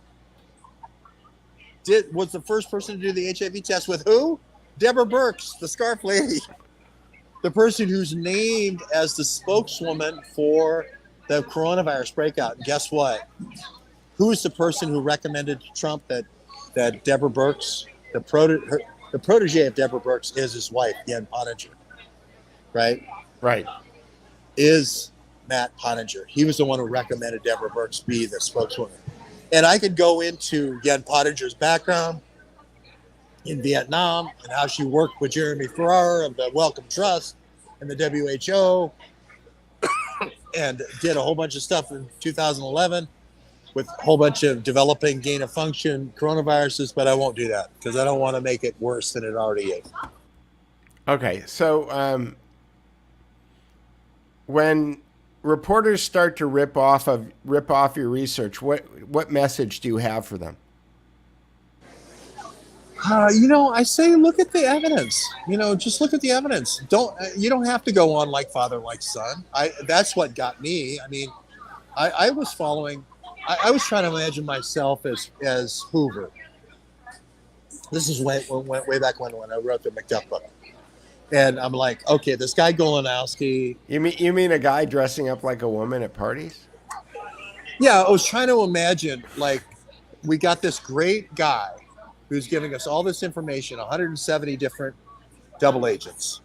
Was the first person to do the HIV test with who? Deborah Birx, the scarf lady. The person who's named as the spokeswoman for the coronavirus breakout. And guess what? Who is the person who recommended to Trump that Deborah Birx, the protege of Deborah Birx, is his wife, Jen Pottinger, right? Right. Is Matt Pottinger. He was the one who recommended Deborah Birx be the spokeswoman. And I could go into Jen Pottinger's background in Vietnam and how she worked with Jeremy Farrar of the Wellcome Trust and the WHO and did a whole bunch of stuff in 2011 with a whole bunch of developing gain of function coronaviruses, but I won't do that because I don't want to make it worse than it already is. Okay, so when reporters start to rip off your research, what message do you have for them? I say look at the evidence. Just look at the evidence. You don't have to go on like father, like son. That's what got me. I mean, I was following. I was trying to imagine myself as Hoover. This is went way back when I wrote the Macduff book. And I'm like, okay, this guy Golanowski. You mean a guy dressing up like a woman at parties? Yeah, I was trying to imagine, like, we got this great guy who's giving us all this information, 170 different double agents.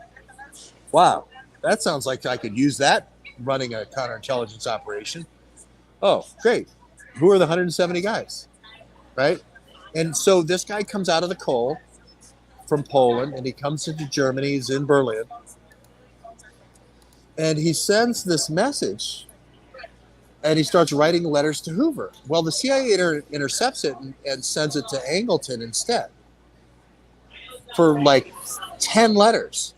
Wow, that sounds like I could use that running a counterintelligence operation. Oh, great. Who are the 170 guys? Right? And so this guy comes out of the coal from Poland, and he comes into Germany. He's in Berlin, and he sends this message, and he starts writing letters to Hoover. Well, the CIA intercepts it and sends it to Angleton instead for like 10 letters,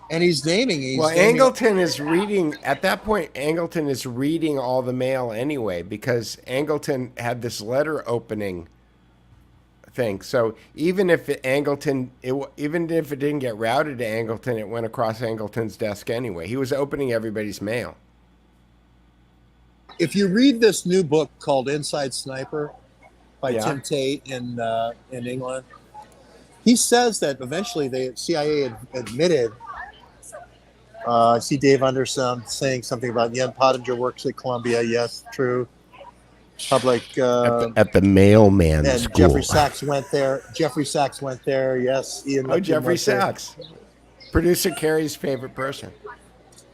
and he's naming. Angleton is reading at that point. Angleton is reading all the mail anyway because Angleton had this letter opening thing. So even if it didn't get routed to Angleton, it went across Angleton's desk anyway. He was opening everybody's mail. If you read this new book called Inside Sniper by Tim Tate in England, he says that eventually the CIA admitted. I see Dave Underson saying something about Jen Pottinger works at Columbia. Yes, true. Public at the mailman and school. Jeffrey Sachs went there. Yes, Ian. Jeffrey Sachs, producer Carrie's favorite person.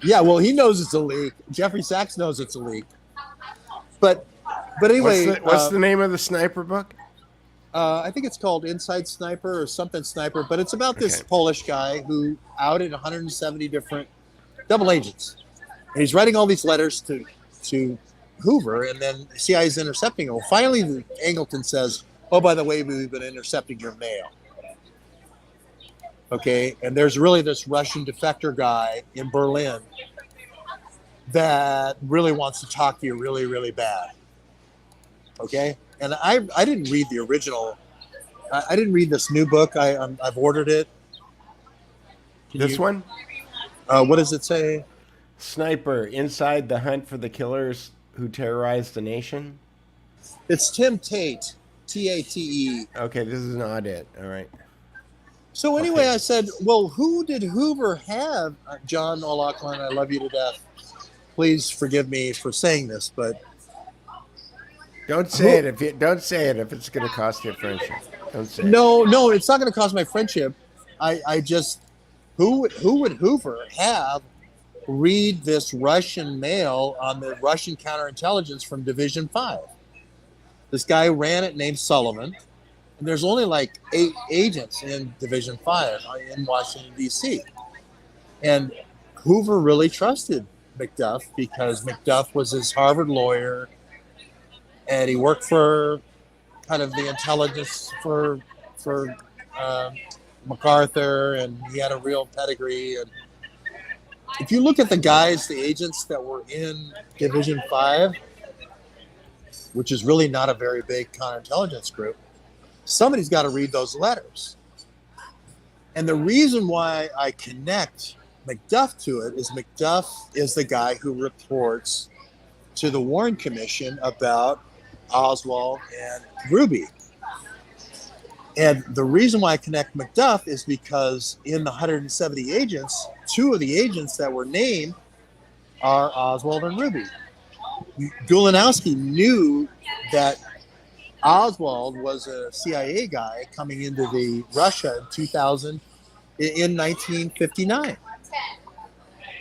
Yeah, well, he knows it's a leak. Jeffrey Sachs knows it's a leak. But anyway, What's the name of the sniper book? I think it's called Inside Sniper or something Sniper, but it's about this Okay. Polish guy who outed 170 different double agents. And he's writing all these letters to Hoover, and then the CIA is intercepting him. Well, finally, Angleton says, "Oh, by the way, we've been intercepting your mail." Okay, and there's really this Russian defector guy in Berlin that really wants to talk to you really, really bad. Okay, and I didn't read the original. I didn't read this new book. I've ordered it. This one? What does it say? Sniper, Inside the Hunt for the Killers Who Terrorized the Nation. It's Tim Tate, Tate. Okay, this is not it. All right. So anyway, Okay. I said, well, who did Hoover have? John O'Loughlin, I love you to death. Please forgive me for saying this, but Don't say it if it's going to cost you a friendship. Don't say it. no, it's not going to cost my friendship. I just who would Hoover have read this Russian mail on the Russian counterintelligence from Division 5? This guy ran it named Sullivan, and there's only like 8 agents in Division 5 in Washington, D.C. And Hoover really trusted McDuff because McDuff was his Harvard lawyer, and he worked for kind of the intelligence for MacArthur, and he had a real pedigree. And if you look at the guys, the agents that were in Division 5, which is really not a very big counterintelligence group, somebody's got to read those letters. And the reason why I connect McDuff to it is McDuff is the guy who reports to the Warren Commission about Oswald and Ruby. And the reason why I connect McDuff is because in the 170 agents, 2 of the agents that were named are Oswald and Ruby. Gulanowski knew that Oswald was a CIA guy coming into the Russia in 1959.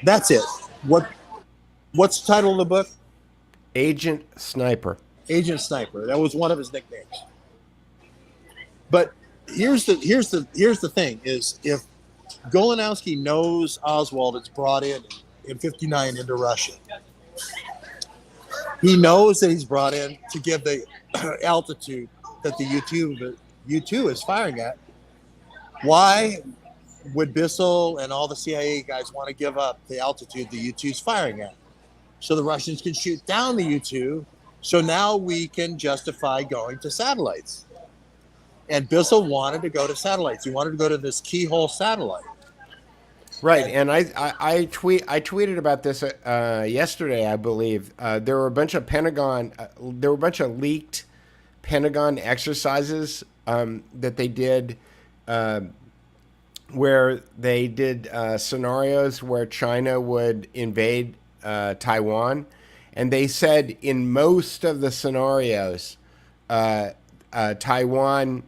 That's it. What's the title of the book? Agent Sniper. Agent Sniper. That was one of his nicknames. But here's the thing: is if Golanowski knows Oswald is brought in 59 into Russia, he knows that he's brought in to give the altitude that the U-2 is firing at. Why would Bissell and all the CIA guys want to give up the altitude the U-2 is firing at? So the Russians can shoot down the U-2. So now we can justify going to satellites. And Bissell wanted to go to satellites. He wanted to go to this keyhole satellite. Right, and I tweeted about this yesterday, I believe. There were a bunch of leaked Pentagon exercises that they did, where they did scenarios where China would invade Taiwan, and they said in most of the scenarios, Taiwan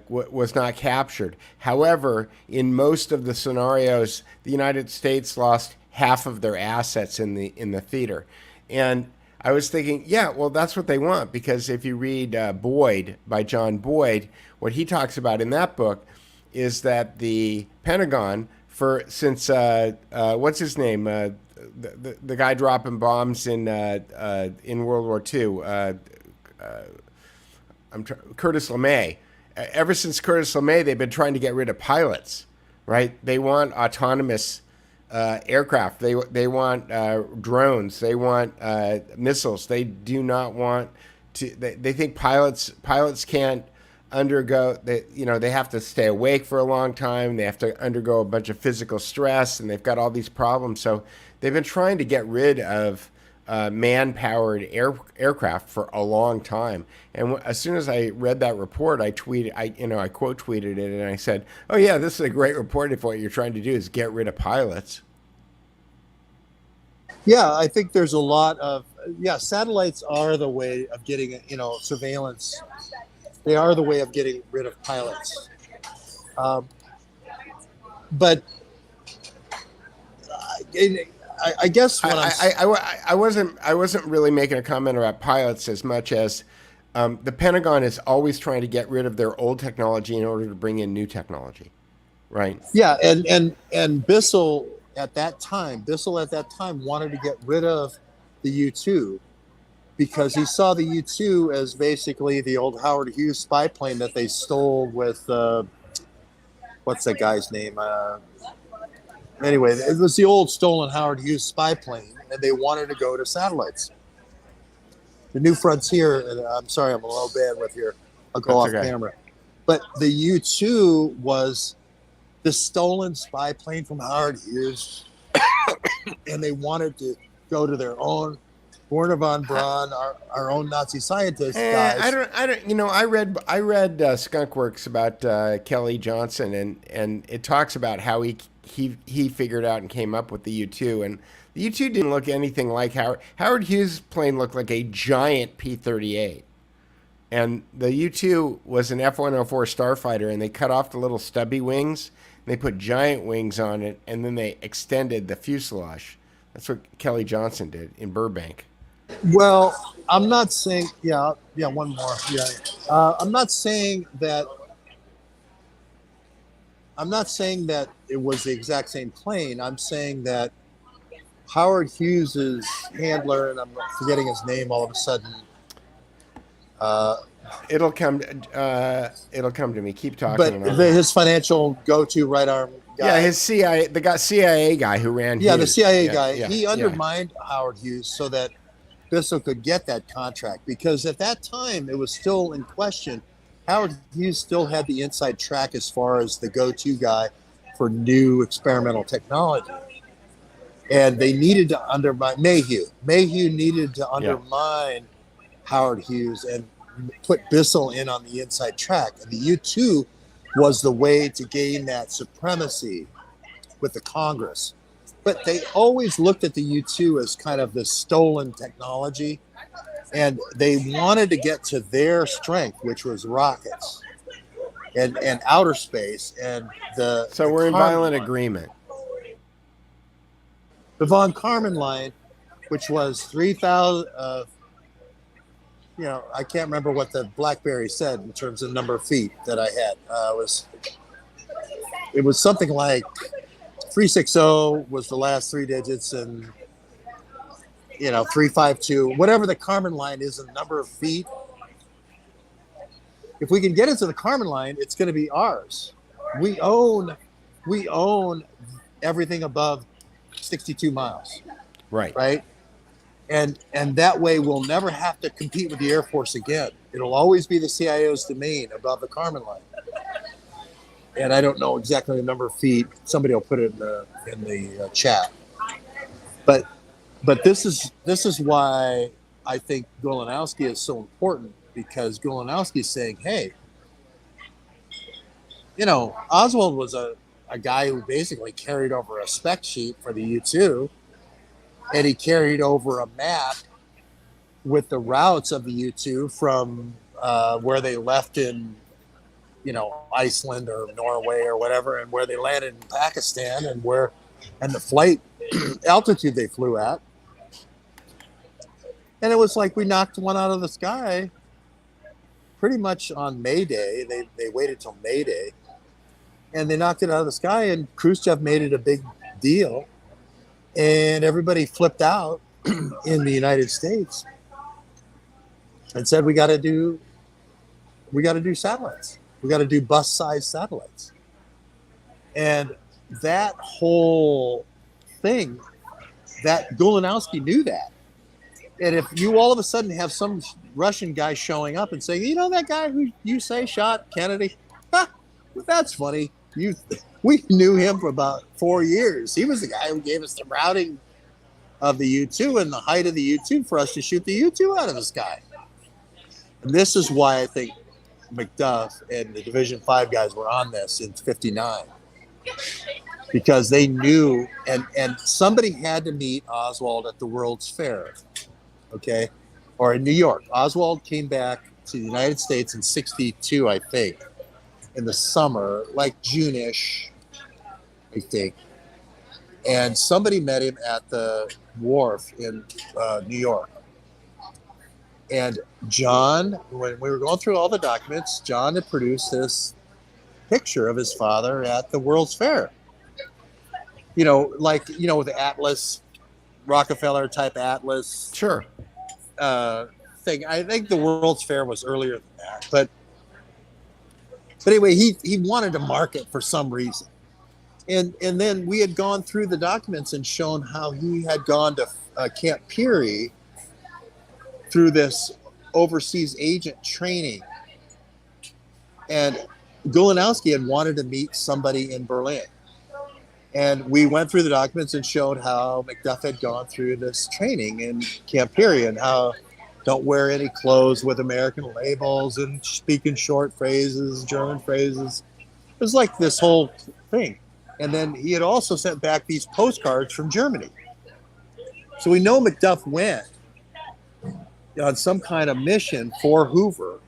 was not captured. However, in most of the scenarios, the United States lost half of their assets in the theater. And I was thinking, yeah, well, that's what they want, because if you read Boyd by John Boyd, what he talks about in that book is that the Pentagon, since what's his name, the guy dropping bombs in World War II, Curtis LeMay. Ever since Curtis LeMay, they've been trying to get rid of pilots, right? They want autonomous aircraft. They want drones. They want missiles. They do not want to. They think pilots can't undergo. They have to stay awake for a long time. They have to undergo a bunch of physical stress, and they've got all these problems. So they've been trying to get rid of man-powered aircraft for a long time. And as soon as I read that report, I quote tweeted it, and I said, "Oh yeah, this is a great report if what you're trying to do is get rid of pilots." Yeah, I think there's a lot of satellites are the way of getting surveillance. They are the way of getting rid of pilots. But I guess what I wasn't really making a comment about pilots as much as the Pentagon is always trying to get rid of their old technology in order to bring in new technology, right? Yeah, and Bissell at that time wanted to get rid of the U-2 because he saw the U-2 as basically the old Howard Hughes spy plane that they stole with what's that guy's name? Anyway, it was the old stolen Howard Hughes spy plane, and they wanted to go to satellites. The New Frontier, and I'm sorry, I'm a little bad with here. I'll go off camera. But the U-2 was the stolen spy plane from Howard Hughes, and they wanted to go to their own Werner von Braun, our own Nazi scientist guys. I don't. You know, I read Skunk Works about Kelly Johnson, and it talks about how he figured out and came up with the U-2, and the U-2 didn't look anything like Howard Hughes' plane looked like a giant P-38, and the U-2 was an F-104 starfighter, and they cut off the little stubby wings, and they put giant wings on it, and then they extended the fuselage. That's what Kelly Johnson did in Burbank. Well, I'm not saying, one more. Yeah. I'm not saying that it was the exact same plane. I'm saying that Howard Hughes's handler, and I'm forgetting his name all of a sudden. It'll come to me. Keep talking. But his financial go-to right arm guy. Yeah, his CIA guy who ran. Yeah, Hughes. the CIA guy. Yeah, he undermined Howard Hughes so that Bissell could get that contract, because at that time it was still in question. Howard Hughes still had the inside track as far as the go-to guy for new experimental technology. And they needed to undermine Mayhew. Mayhew needed to undermine Howard Hughes and put Bissell in on the inside track. And the U-2 was the way to gain that supremacy with the Congress. But they always looked at the U-2 as kind of the stolen technology. And they wanted to get to their strength, which was rockets and outer space. And so we're in violent agreement. The von Karman line, which was 3,000, I can't remember what the BlackBerry said in terms of number of feet that I had. It was something like 360 was the last three digits, and 352, whatever the Karman line is in number of feet. If we can get into the Karman line, it's going to be ours. We own everything above 62 miles. Right. And that way we'll never have to compete with the Air Force again. It'll always be the CIO's domain above the Karman line. And I don't know exactly the number of feet. Somebody will put it in the chat. But this is why I think Golanowski is so important, because Golanowski is saying, hey, Oswald was a guy who basically carried over a spec sheet for the U-2, and he carried over a map with the routes of the U-2 from where they left in, Iceland or Norway or whatever, and where they landed in Pakistan, and the flight altitude they flew at. And it was like we knocked one out of the sky pretty much on May Day. They waited till May Day, and they knocked it out of the sky, and Khrushchev made it a big deal, and everybody flipped out in the United States and said, we got to do satellites. We got to do bus-sized satellites. And that whole thing, that Golanowski knew that. And if you all of a sudden have some Russian guy showing up and saying, that guy who you say shot Kennedy, that's funny. We knew him for about 4 years. He was the guy who gave us the routing of the U-2 and the height of the U-2 for us to shoot the U-2 out of the sky. And this is why I think McDuff and the Division 5 guys were on this in 59. Because they knew, and somebody had to meet Oswald at the World's Fair, okay? Or in New York. Oswald came back to the United States in 62, I think, in the summer, like June-ish, I think. and somebody met him at the wharf in New York. And John, when we were going through all the documents, John had produced this picture of his father at the World's Fair. Like with the Atlas, Rockefeller type Atlas. Sure. Thing. I think the World's Fair was earlier than that, but anyway, he wanted to market for some reason, and then we had gone through the documents and shown how he had gone to Camp Peary through this overseas agent training, and Gulanowski had wanted to meet somebody in Berlin. And we went through the documents and showed how Macduff had gone through this training in Camp Peary and how don't wear any clothes with American labels and speak in short phrases, German phrases. It was like this whole thing. And then he had also sent back these postcards from Germany. So we know Macduff went on some kind of mission for Hoover.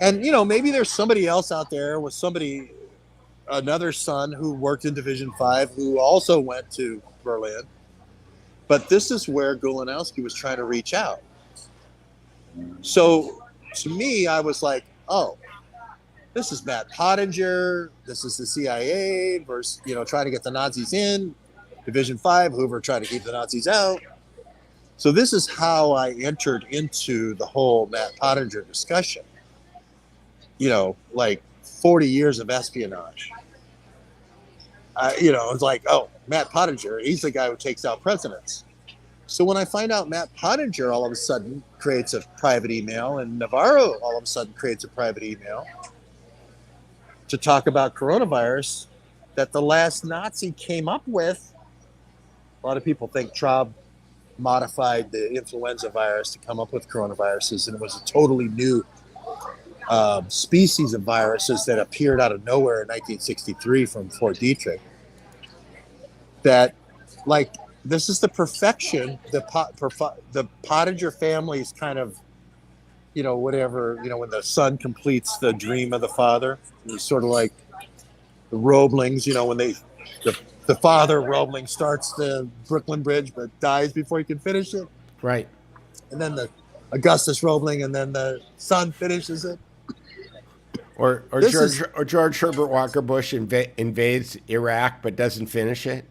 And, maybe there's somebody else out there with another son who worked in Division 5 who also went to Berlin. But this is where Gulanowski was trying to reach out. So to me, I was like, oh, this is Matt Pottinger. This is the CIA versus, trying to get the Nazis in. Division 5, Hoover tried to keep the Nazis out. So this is how I entered into the whole Matt Pottinger discussion. Like 40 years of espionage. It's like, oh, Matt Pottinger, he's the guy who takes out presidents. So when I find out Matt Pottinger all of a sudden creates a private email and Navarro all of a sudden creates a private email to talk about coronavirus that the last Nazi came up with, a lot of people think Traub modified the influenza virus to come up with coronaviruses, and it was a totally new species of viruses that appeared out of nowhere in 1963 from Fort Detrick. That, like, this is the perfection. The Pottinger family is kind of, whatever, when the son completes the dream of the father. It's sort of like the Roeblings, when the father, Roebling, starts the Brooklyn Bridge but dies before he can finish it. Right. And then the Augustus Roebling, and then the son finishes it. Or George Herbert Walker Bush invades Iraq but doesn't finish it.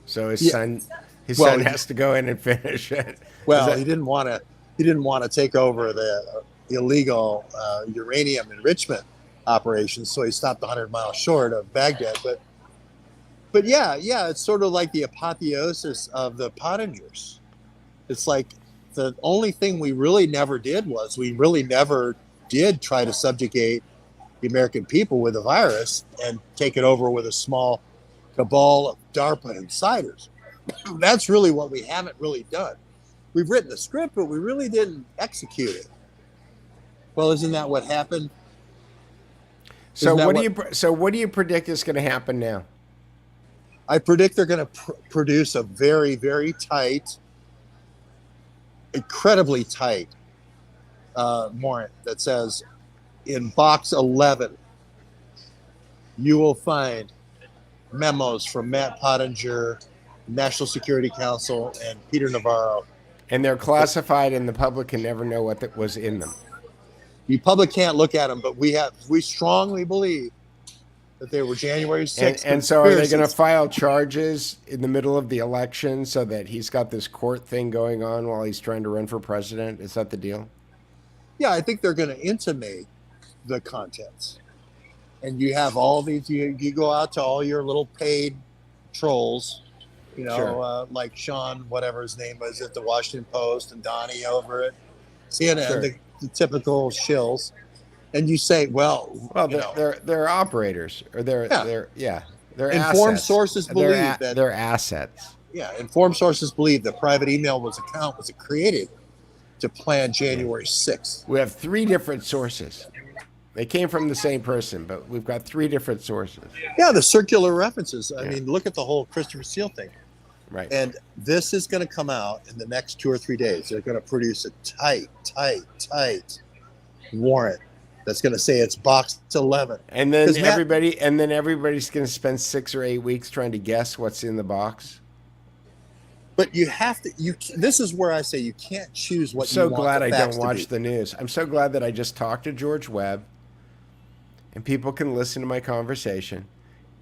So his son has to go in and finish it. Well, he didn't want to take over the illegal uranium enrichment operations, so he stopped 100 miles short of Baghdad. But yeah, it's sort of like the apotheosis of the Pottingers. It's like the only thing we really never did was we really never did try to subjugate the American people with a virus and take it over with a small cabal of DARPA insiders. That's really what we haven't really done. We've written the script, but we really didn't execute it. Well, isn't that what happened? So what do you predict is going to happen now? I predict they're going to produce a very, very tight, incredibly tight warrant that says, in box 11, you will find memos from Matt Pottinger, National Security Council, and Peter Navarro. And they're classified, and the public can never know what was in them. The public can't look at them, but we strongly believe that they were January 6th. And so are they going to file charges in the middle of the election so that he's got this court thing going on while he's trying to run for president? Is that the deal? Yeah, I think they're going to intimate the contents. And you have all these, you go out to all your little paid trolls, Sure. Like Sean, whatever his name was, at the Washington Post, and Donnie over at CNN, Sure. the typical shills. And you say, they're operators, or they're informed assets. sources believe that they're assets. Yeah, informed sources believe that private email was created to plan January 6th. We have 3 different sources. They came from the same person, but we've got 3 different sources. Yeah, the circular references. I mean, look at the whole Christopher Steele thing. Right. And this is going to come out in the next 2 or 3 days. They're going to produce a tight warrant that's going to say it's box 11. And then 'Cause Matt- everybody's going to spend 6 or 8 weeks trying to guess what's in the box. But you have to. This is where I say you can't choose what. I'm so you want glad the I facts don't to watch be. the news. I'm so glad that I just talked to George Webb, and people can listen to my conversation,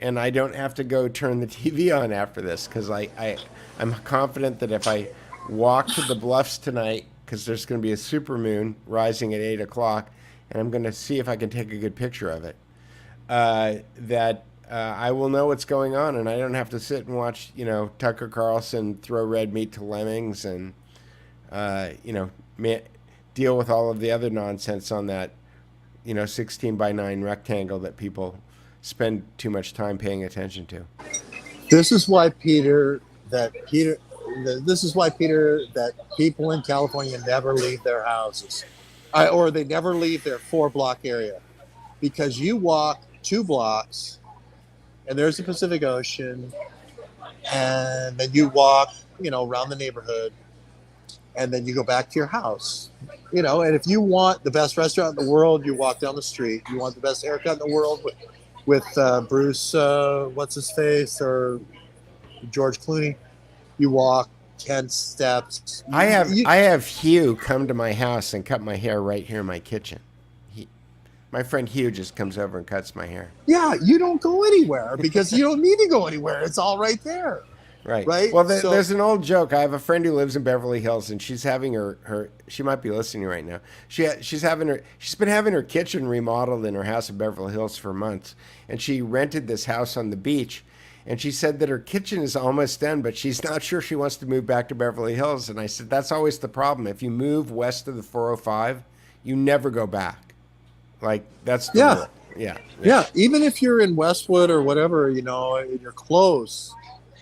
and I don't have to go turn the TV on after this, because I'm confident that if I walk to the bluffs tonight, because there's going to be a supermoon rising at 8 o'clock, and I'm going to see if I can take a good picture of it, that I will know what's going on, and I don't have to sit and watch, Tucker Carlson throw red meat to lemmings and, deal with all of the other nonsense on that, 16 by 9 rectangle that people spend too much time paying attention to. This is why Peter. This is why Peter. That people in California never leave their houses, or they never leave their 4-block area, because you walk 2 blocks. And there's the Pacific Ocean, and then you walk, around the neighborhood, and then you go back to your house, and if you want the best restaurant in the world, you walk down the street. You want the best haircut in the world with Bruce, what's his face, or George Clooney, you walk 10 steps. I have Hugh come to my house and cut my hair right here in my kitchen. My friend Hugh just comes over and cuts my hair. Yeah, you don't go anywhere because you don't need to go anywhere. It's all right there. Right. Right. Well, there's an old joke. I have a friend who lives in Beverly Hills, and she's having her she might be listening right now. She's been having her kitchen remodeled in her house in Beverly Hills for months, and she rented this house on the beach. And she said that her kitchen is almost done, but she's not sure she wants to move back to Beverly Hills. And I said, that's always the problem. If you move west of the 405, you never go back. Like, that's the rule. Yeah. Even if you're in Westwood or whatever, you're close.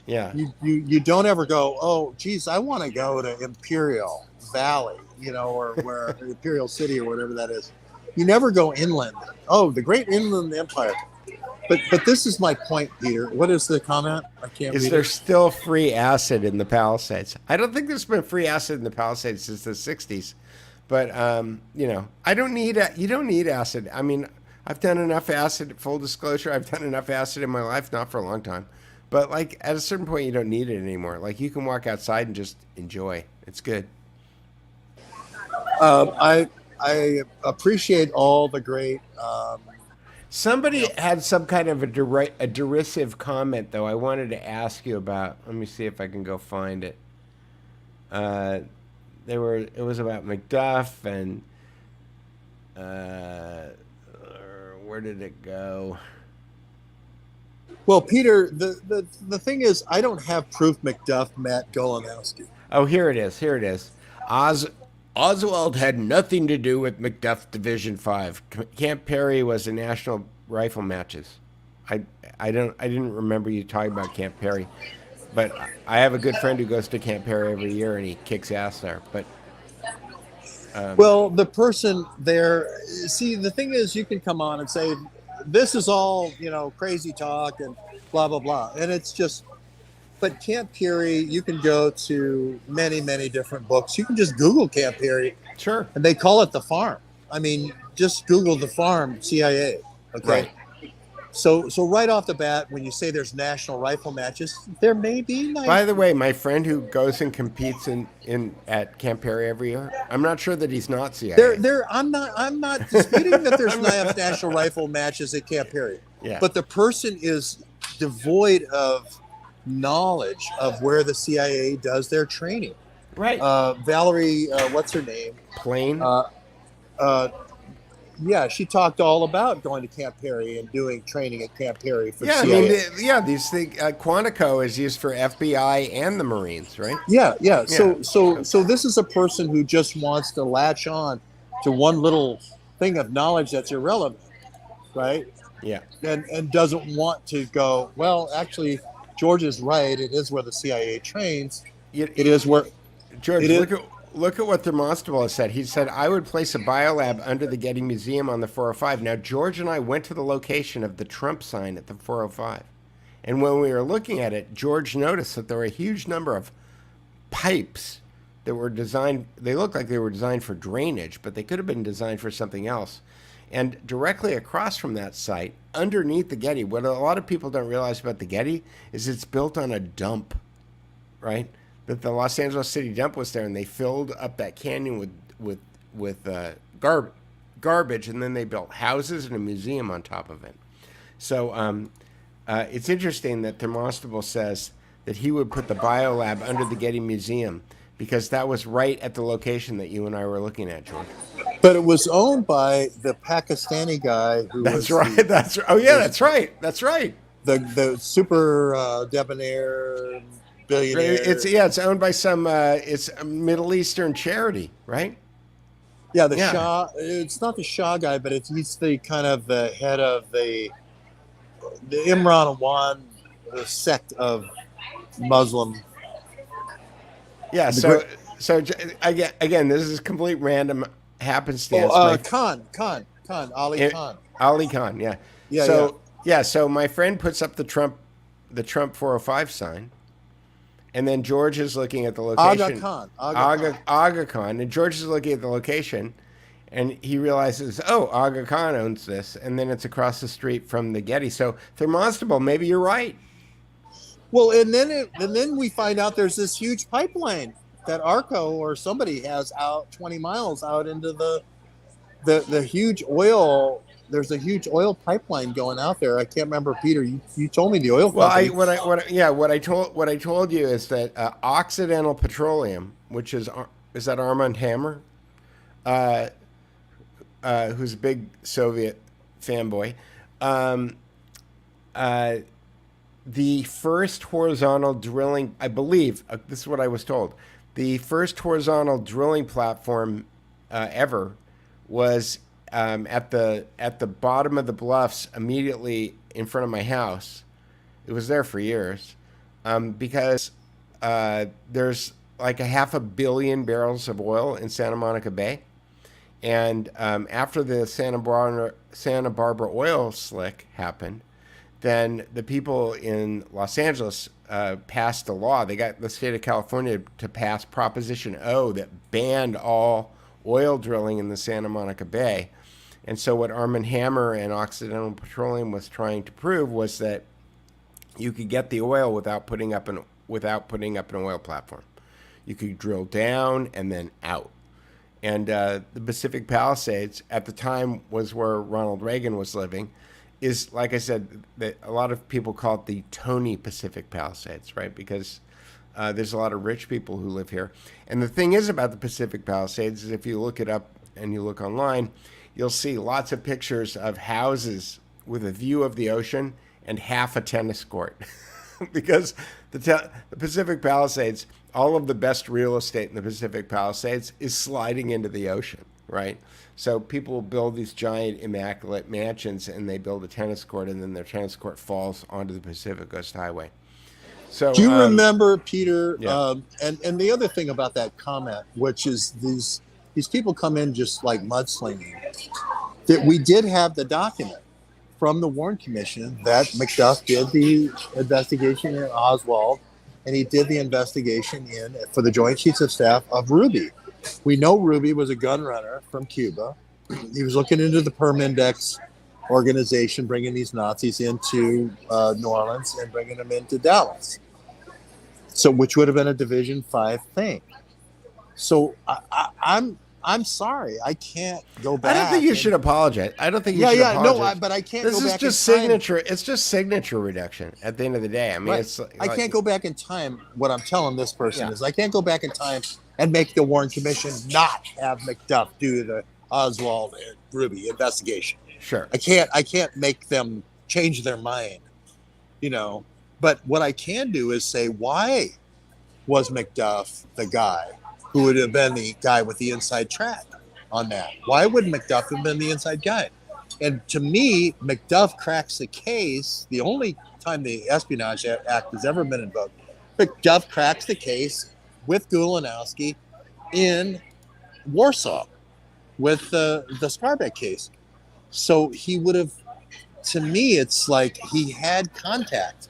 Yeah. You don't ever go, oh, geez, I want to go to Imperial Valley, or where Imperial City or whatever that is. You never go inland. Oh, the Great Inland Empire. But this is my point, Peter. What is the comment? I can't read Is there still free acid in the Palisades? I don't think there's been free acid in the Palisades since the 60s. But, I don't need you don't need acid. I mean, I've done enough acid, full disclosure. I've done enough acid in my life, not for a long time. But, at a certain point, you don't need it anymore. You can walk outside and just enjoy. It's good. I appreciate all the great... Somebody had some kind of a derisive comment, though, I wanted to ask you about. Let me see if I can go find it. It was about McDuff and where did it go? Well, Peter, the thing is, I don't have proof McDuff met Golanowski. Oh, here it is. Oswald had nothing to do with McDuff Division 5. Camp Perry was the National Rifle Matches. I didn't remember you talking about Camp Perry. But I have a good friend who goes to Camp Perry every year, and he kicks ass there. But well, the person there, see, the thing is, you can come on and say, this is all, crazy talk and blah, blah, blah. And it's just, but Camp Perry, you can go to many, many different books. You can just Google Camp Perry. Sure. And they call it the farm. I mean, just Google the farm CIA. Okay. Right. So right off the bat, when you say there's national rifle matches, there may be. By the way, my friend who goes and competes at Camp Perry every year, I'm not sure that he's not CIA. I'm not disputing that there's national rifle matches at Camp Perry. Yeah. But the person is devoid of knowledge of where the CIA does their training. Right. Valerie, what's her name? Plain. Yeah, she talked all about going to Camp Perry and doing training at Camp Perry for CIA. I mean, these things. Quantico is used for FBI and the Marines, right? Yeah. So this is a person who just wants to latch on to one little thing of knowledge that's irrelevant, right? Yeah. And doesn't want to go, well, actually, George is right. It is where the CIA trains. It is where... George, look at what Thermostable has said. He said, I would place a biolab under the Getty Museum on the 405. Now, George and I went to the location of the Trump sign at the 405. And when we were looking at it, George noticed that there were a huge number of pipes that were designed. They looked like they were designed for drainage, but they could have been designed for something else. And directly across from that site, underneath the Getty, what a lot of people don't realize about the Getty is it's built on a dump, right? That the Los Angeles City dump was there, and they filled up that canyon with garbage, and then they built houses and a museum on top of it. So it's interesting that Thermostable says that he would put the biolab under the Getty Museum because that was right at the location that you and I were looking at, George. But it was owned by the Pakistani guy who That's was right. That's right. That's right. the super debonair billionaire. It's owned by some it's a Middle Eastern charity, right? Yeah, the Shah. It's not the Shah guy, but he's the kind of the head of the Imran Awan sect of Muslim. Yeah. So again, this is complete random happenstance. Khan, Ali Khan. Ali Khan, yeah. So my friend puts up the Trump 405 sign, and then George is looking at the location. Aga Khan, and George is looking at the location, and he realizes, oh, Aga Khan owns this, and then it's across the street from the Getty. So Thermostable, maybe you're right. Well, and then we find out there's this huge pipeline that Arco or somebody has out 20 miles out into the huge oil. There's a huge oil pipeline going out there. I can't remember, Peter. You told me the oil. Well, what I told you is that Occidental Petroleum, which is that Armand Hammer, who's a big Soviet fanboy, the first horizontal drilling, I believe, this is what I was told. The first horizontal drilling platform ever was at the bottom of the bluffs immediately in front of my house. It was there for years because there's like 500 million barrels of oil in Santa Monica Bay. And after the Santa Barbara oil slick happened, then the people in Los Angeles passed a law. They got the state of California to pass Proposition O that banned all oil drilling in the Santa Monica Bay. And so what Armand Hammer and Occidental Petroleum was trying to prove was that you could get the oil without putting up an oil platform. You could drill down and then out. And the Pacific Palisades at the time was where Ronald Reagan was living. Is, like I said, that a lot of people call it the Tony Pacific Palisades, right? Because there's a lot of rich people who live here. And the thing is about the Pacific Palisades is if you look it up and you look online, you'll see lots of pictures of houses with a view of the ocean and half a tennis court. Because the Pacific Palisades, all of the best real estate in the Pacific Palisades is sliding into the ocean, right? So people build these giant immaculate mansions and they build a tennis court and then their tennis court falls onto the Pacific Coast Highway. So do you remember, Peter? Yeah. And the other thing about that comment, which is these people come in just like mudslinging, that we did have the document from the Warren Commission that McDuff did the investigation in Oswald, and he did the investigation for the Joint Chiefs of Staff of Ruby. We know Ruby was a gun runner from Cuba. He was looking into the Perm Index organization, bringing these Nazis into New Orleans and bringing them into Dallas. So, which would have been a Division 5 thing. So, I'm sorry, I can't go back. I don't think you should apologize. I don't think you should apologize. No, but I can't go back. This is just signature. It's just signature reduction at the end of the day. I mean, right. I can't go back in time. What I'm telling this person is I can't go back in time and make the Warren Commission not have McDuff do the Oswald and Ruby investigation. Sure. I can't make them change their mind, But what I can do is say, why was McDuff the guy who would have been the guy with the inside track on that? Why would McDuff have been the inside guy? And to me, McDuff cracks the case. The only time the Espionage Act has ever been invoked, McDuff cracks the case with Gulanowski in Warsaw with the Scarbeck case. So he would have, to me, it's like he had contact.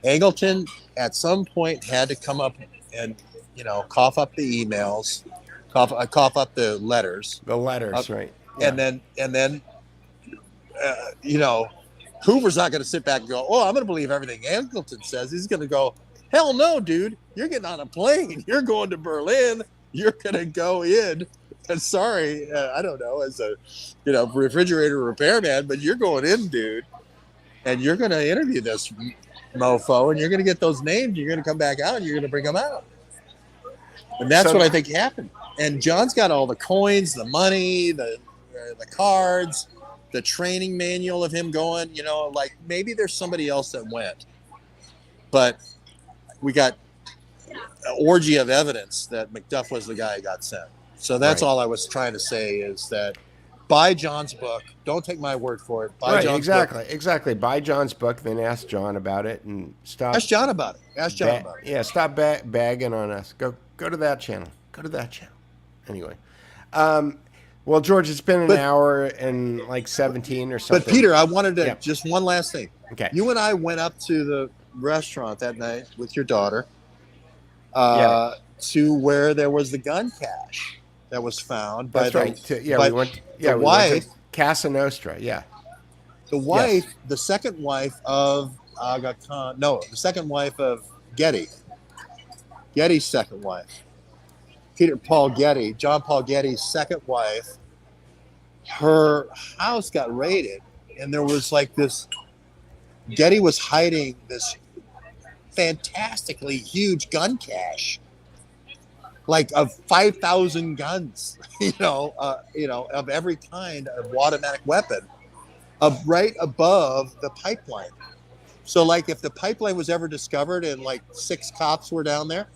Angleton at some point had to come up and, cough up the emails, cough up the letters. The letters, right. Yeah. And then you know, Hoover's not going to sit back and go, "Oh, I'm going to believe everything Angleton says." He's going to go, "Hell no, dude! You're getting on a plane. You're going to Berlin. You're going to go in." And sorry, I don't know, as a refrigerator repairman, but you're going in, dude, and you're going to interview this mofo, and you're going to get those names. You're going to come back out, and you're going to bring them out. And that's what I think happened. And John's got all the coins, the money, the cards, the training manual of him going, like maybe there's somebody else that went. But we got an orgy of evidence that McDuff was the guy who got sent. So that's all I was trying to say is that buy John's book. Don't take my word for it. Buy John's book. Exactly. Buy John's book, then ask John about it and stop. Ask John about it. Yeah, stop bagging on us. Go to that channel. Anyway. Well, George, it's been an hour and like 17 or something. But Peter, I wanted to just one last thing. Okay. You and I went up to the restaurant that night with your daughter to where there was the gun cache that was found. That's right. We went to Casa Nostra. Yeah. The wife, the second wife of Aga Khan. No, the second wife of Getty. Getty's second wife. John Paul Getty's second wife, her house got raided, and there was like this. Getty was hiding this fantastically huge gun cache, like of 5,000 guns, of every kind of automatic weapon, right above the pipeline. So, like, if the pipeline was ever discovered and like 6 cops were down there,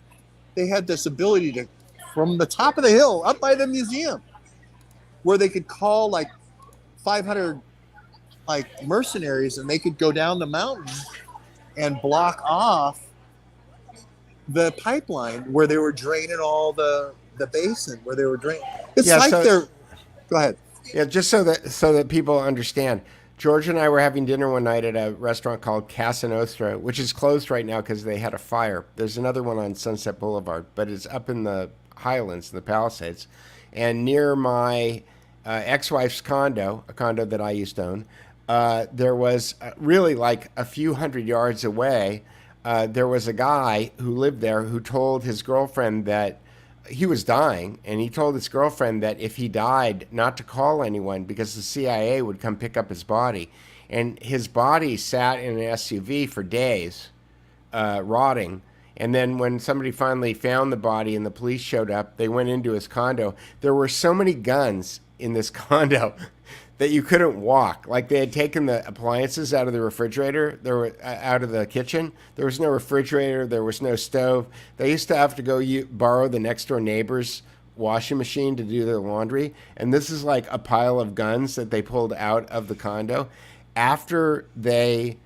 they had this ability to, from the top of the hill up by the museum, where they could call like 500 like mercenaries, and they could go down the mountain and block off the pipeline where they were draining all the basin where they were draining. It's go ahead. Yeah, just so that people understand. George and I were having dinner one night at a restaurant called Casa Nostra, which is closed right now because they had a fire. There's another one on Sunset Boulevard, but it's up in the Highlands, in the Palisades. And near my ex-wife's condo, a condo that I used to own, there was really like a few hundred yards away, there was a guy who lived there who told his girlfriend that he was dying, and he told his girlfriend that if he died, not to call anyone because the CIA would come pick up his body. And his body sat in an SUV for days, rotting. And then when somebody finally found the body and the police showed up, they went into his condo. There were so many guns in this condo that you couldn't walk. Like, they had taken the appliances out of the refrigerator, out of the kitchen. There was no refrigerator. There was no stove. They used to have to go borrow the next door neighbor's washing machine to do their laundry. And this is like a pile of guns that they pulled out of the condo after they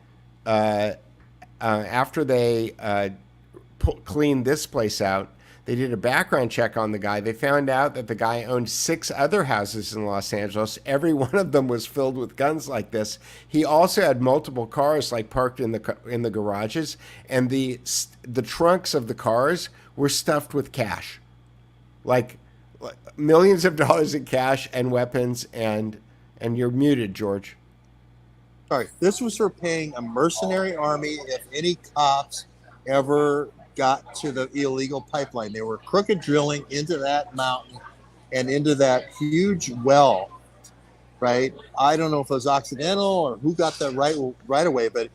cleaned this place out. They did a background check on the guy. They found out that the guy owned 6 other houses in Los Angeles. Every one of them was filled with guns like this. He also had multiple cars like parked in the garages, and the trunks of the cars were stuffed with cash, like millions of dollars in cash and weapons. And you're muted, George. Sorry, this was for paying a mercenary army if any cops ever got to the illegal pipeline. They were crooked drilling into that mountain and into that huge well, right? I don't know if it was accidental or who got the right away, but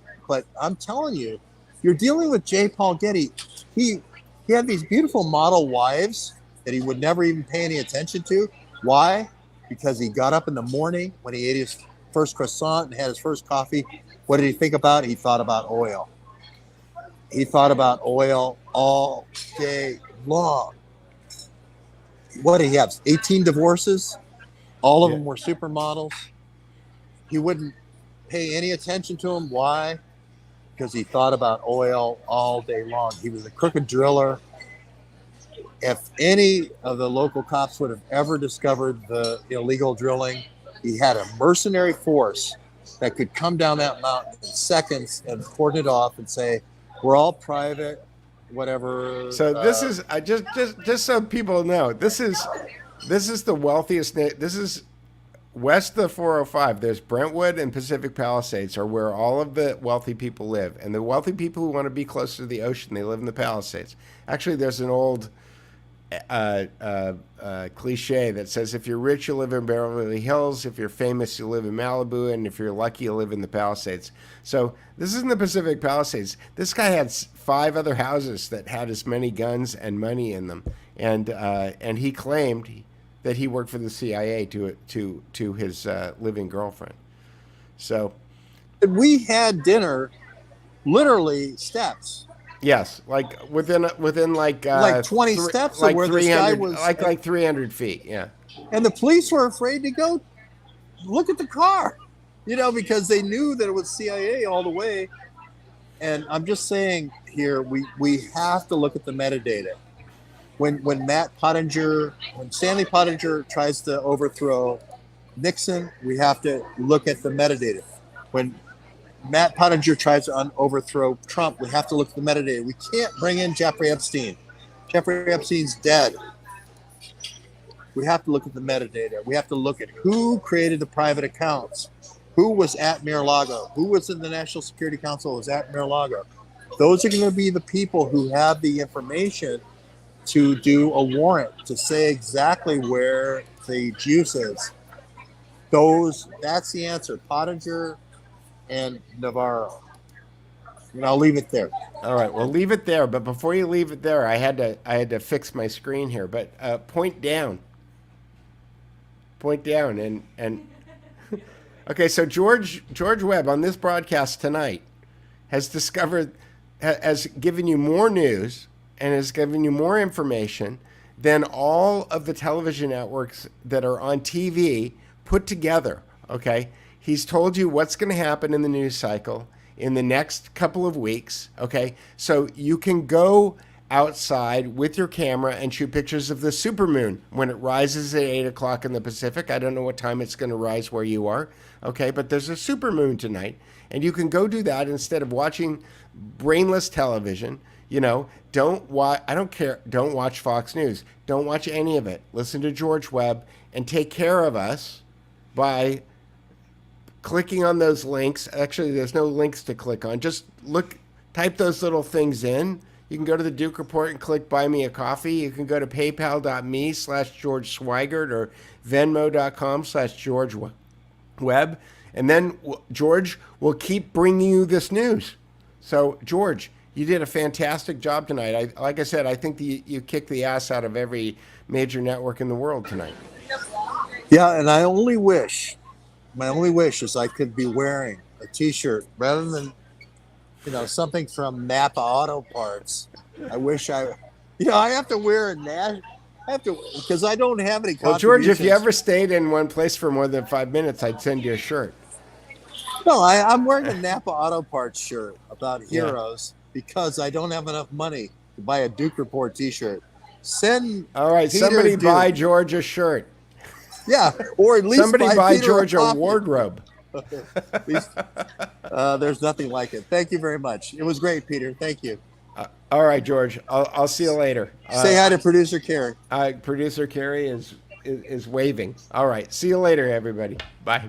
I'm telling you, you're dealing with J. Paul Getty. He had these beautiful model wives that he would never even pay any attention to. Why? Because he got up in the morning when he ate his first croissant and had his first coffee. What did he think about? He thought about oil. He thought about oil all day long. What did he have? 18 divorces? All of them were supermodels. He wouldn't pay any attention to them. Why? Because he thought about oil all day long. He was a crooked driller. If any of the local cops would have ever discovered the illegal drilling, he had a mercenary force that could come down that mountain in seconds and cordon it off and say, we're all private, whatever. So this is just so people know, this is the wealthiest. This is west of the 405, there's Brentwood and Pacific Palisades are where all of the wealthy people live. And the wealthy people who want to be closer to the ocean, they live in the Palisades. Actually, there's an old cliche that says if you're rich, you live in Beverly Hills. If you're famous, you live in Malibu. And if you're lucky, you live in the Palisades. So this isn't the Pacific Palisades. This guy had 5 other houses that had as many guns and money in them. And he claimed that he worked for the CIA to his living girlfriend. So We had dinner, literally steps. yes, like within like 20 steps of where this guy was, like 300 feet. Yeah. And the police were afraid to go look at the car, because they knew that it was CIA all the way. And I'm just saying here, we have to look at the metadata. When Stanley Pottinger tries to overthrow Nixon, we have to look at the metadata. When Matt Pottinger tries to overthrow Trump, we have to look at the metadata. We can't bring in Jeffrey Epstein. Jeffrey Epstein's dead. We have to look at the metadata. We have to look at who created the private accounts, who was at Mar-a-Lago, who was in the National Security Council was at Mar-a-Lago. Those are going to be the people who have the information to do a warrant, to say exactly where the juice is. That's the answer. Pottinger and Navarro. And I'll leave it there. All right, well, leave it there. But before you leave it there, I had to fix my screen here. But point down, and okay. So George Webb on this broadcast tonight has given you more news and has given you more information than all of the television networks that are on TV put together. Okay. He's told you what's going to happen in the news cycle in the next couple of weeks, okay? So you can go outside with your camera and shoot pictures of the supermoon when it rises at 8 o'clock in the Pacific. I don't know what time it's going to rise where you are, okay? But there's a supermoon tonight, and you can go do that instead of watching brainless television. Don't watch Fox News. Don't watch any of it. Listen to George Webb and take care of us by clicking on those links. Actually, there's no links to click on. Just type those little things in. You can go to the Duke Report and click Buy Me a Coffee. You can go to paypal.me/George Swigert or Venmo.com/George Webb. And then George will keep bringing you this news. So, George, you did a fantastic job tonight. Like I said, I think you kicked the ass out of every major network in the world tonight. Yeah, and my only wish is I could be wearing a T-shirt rather than, something from Napa Auto Parts. I wish I have to wear because I don't have any contributions. Well, George, if you ever stayed in one place for more than 5 minutes, I'd send you a shirt. No, I'm wearing a Napa Auto Parts shirt about heroes because I don't have enough money to buy a Duke Report T-shirt. All right, Peter somebody Duke. buy George a shirt. Yeah, or at least somebody buy Peter George a wardrobe. At least, there's nothing like it. Thank you very much. It was great, Peter. Thank you. All right, George. I'll see you later. Say hi to producer Carrie. Producer Carrie is waving. All right. See you later, everybody. Bye.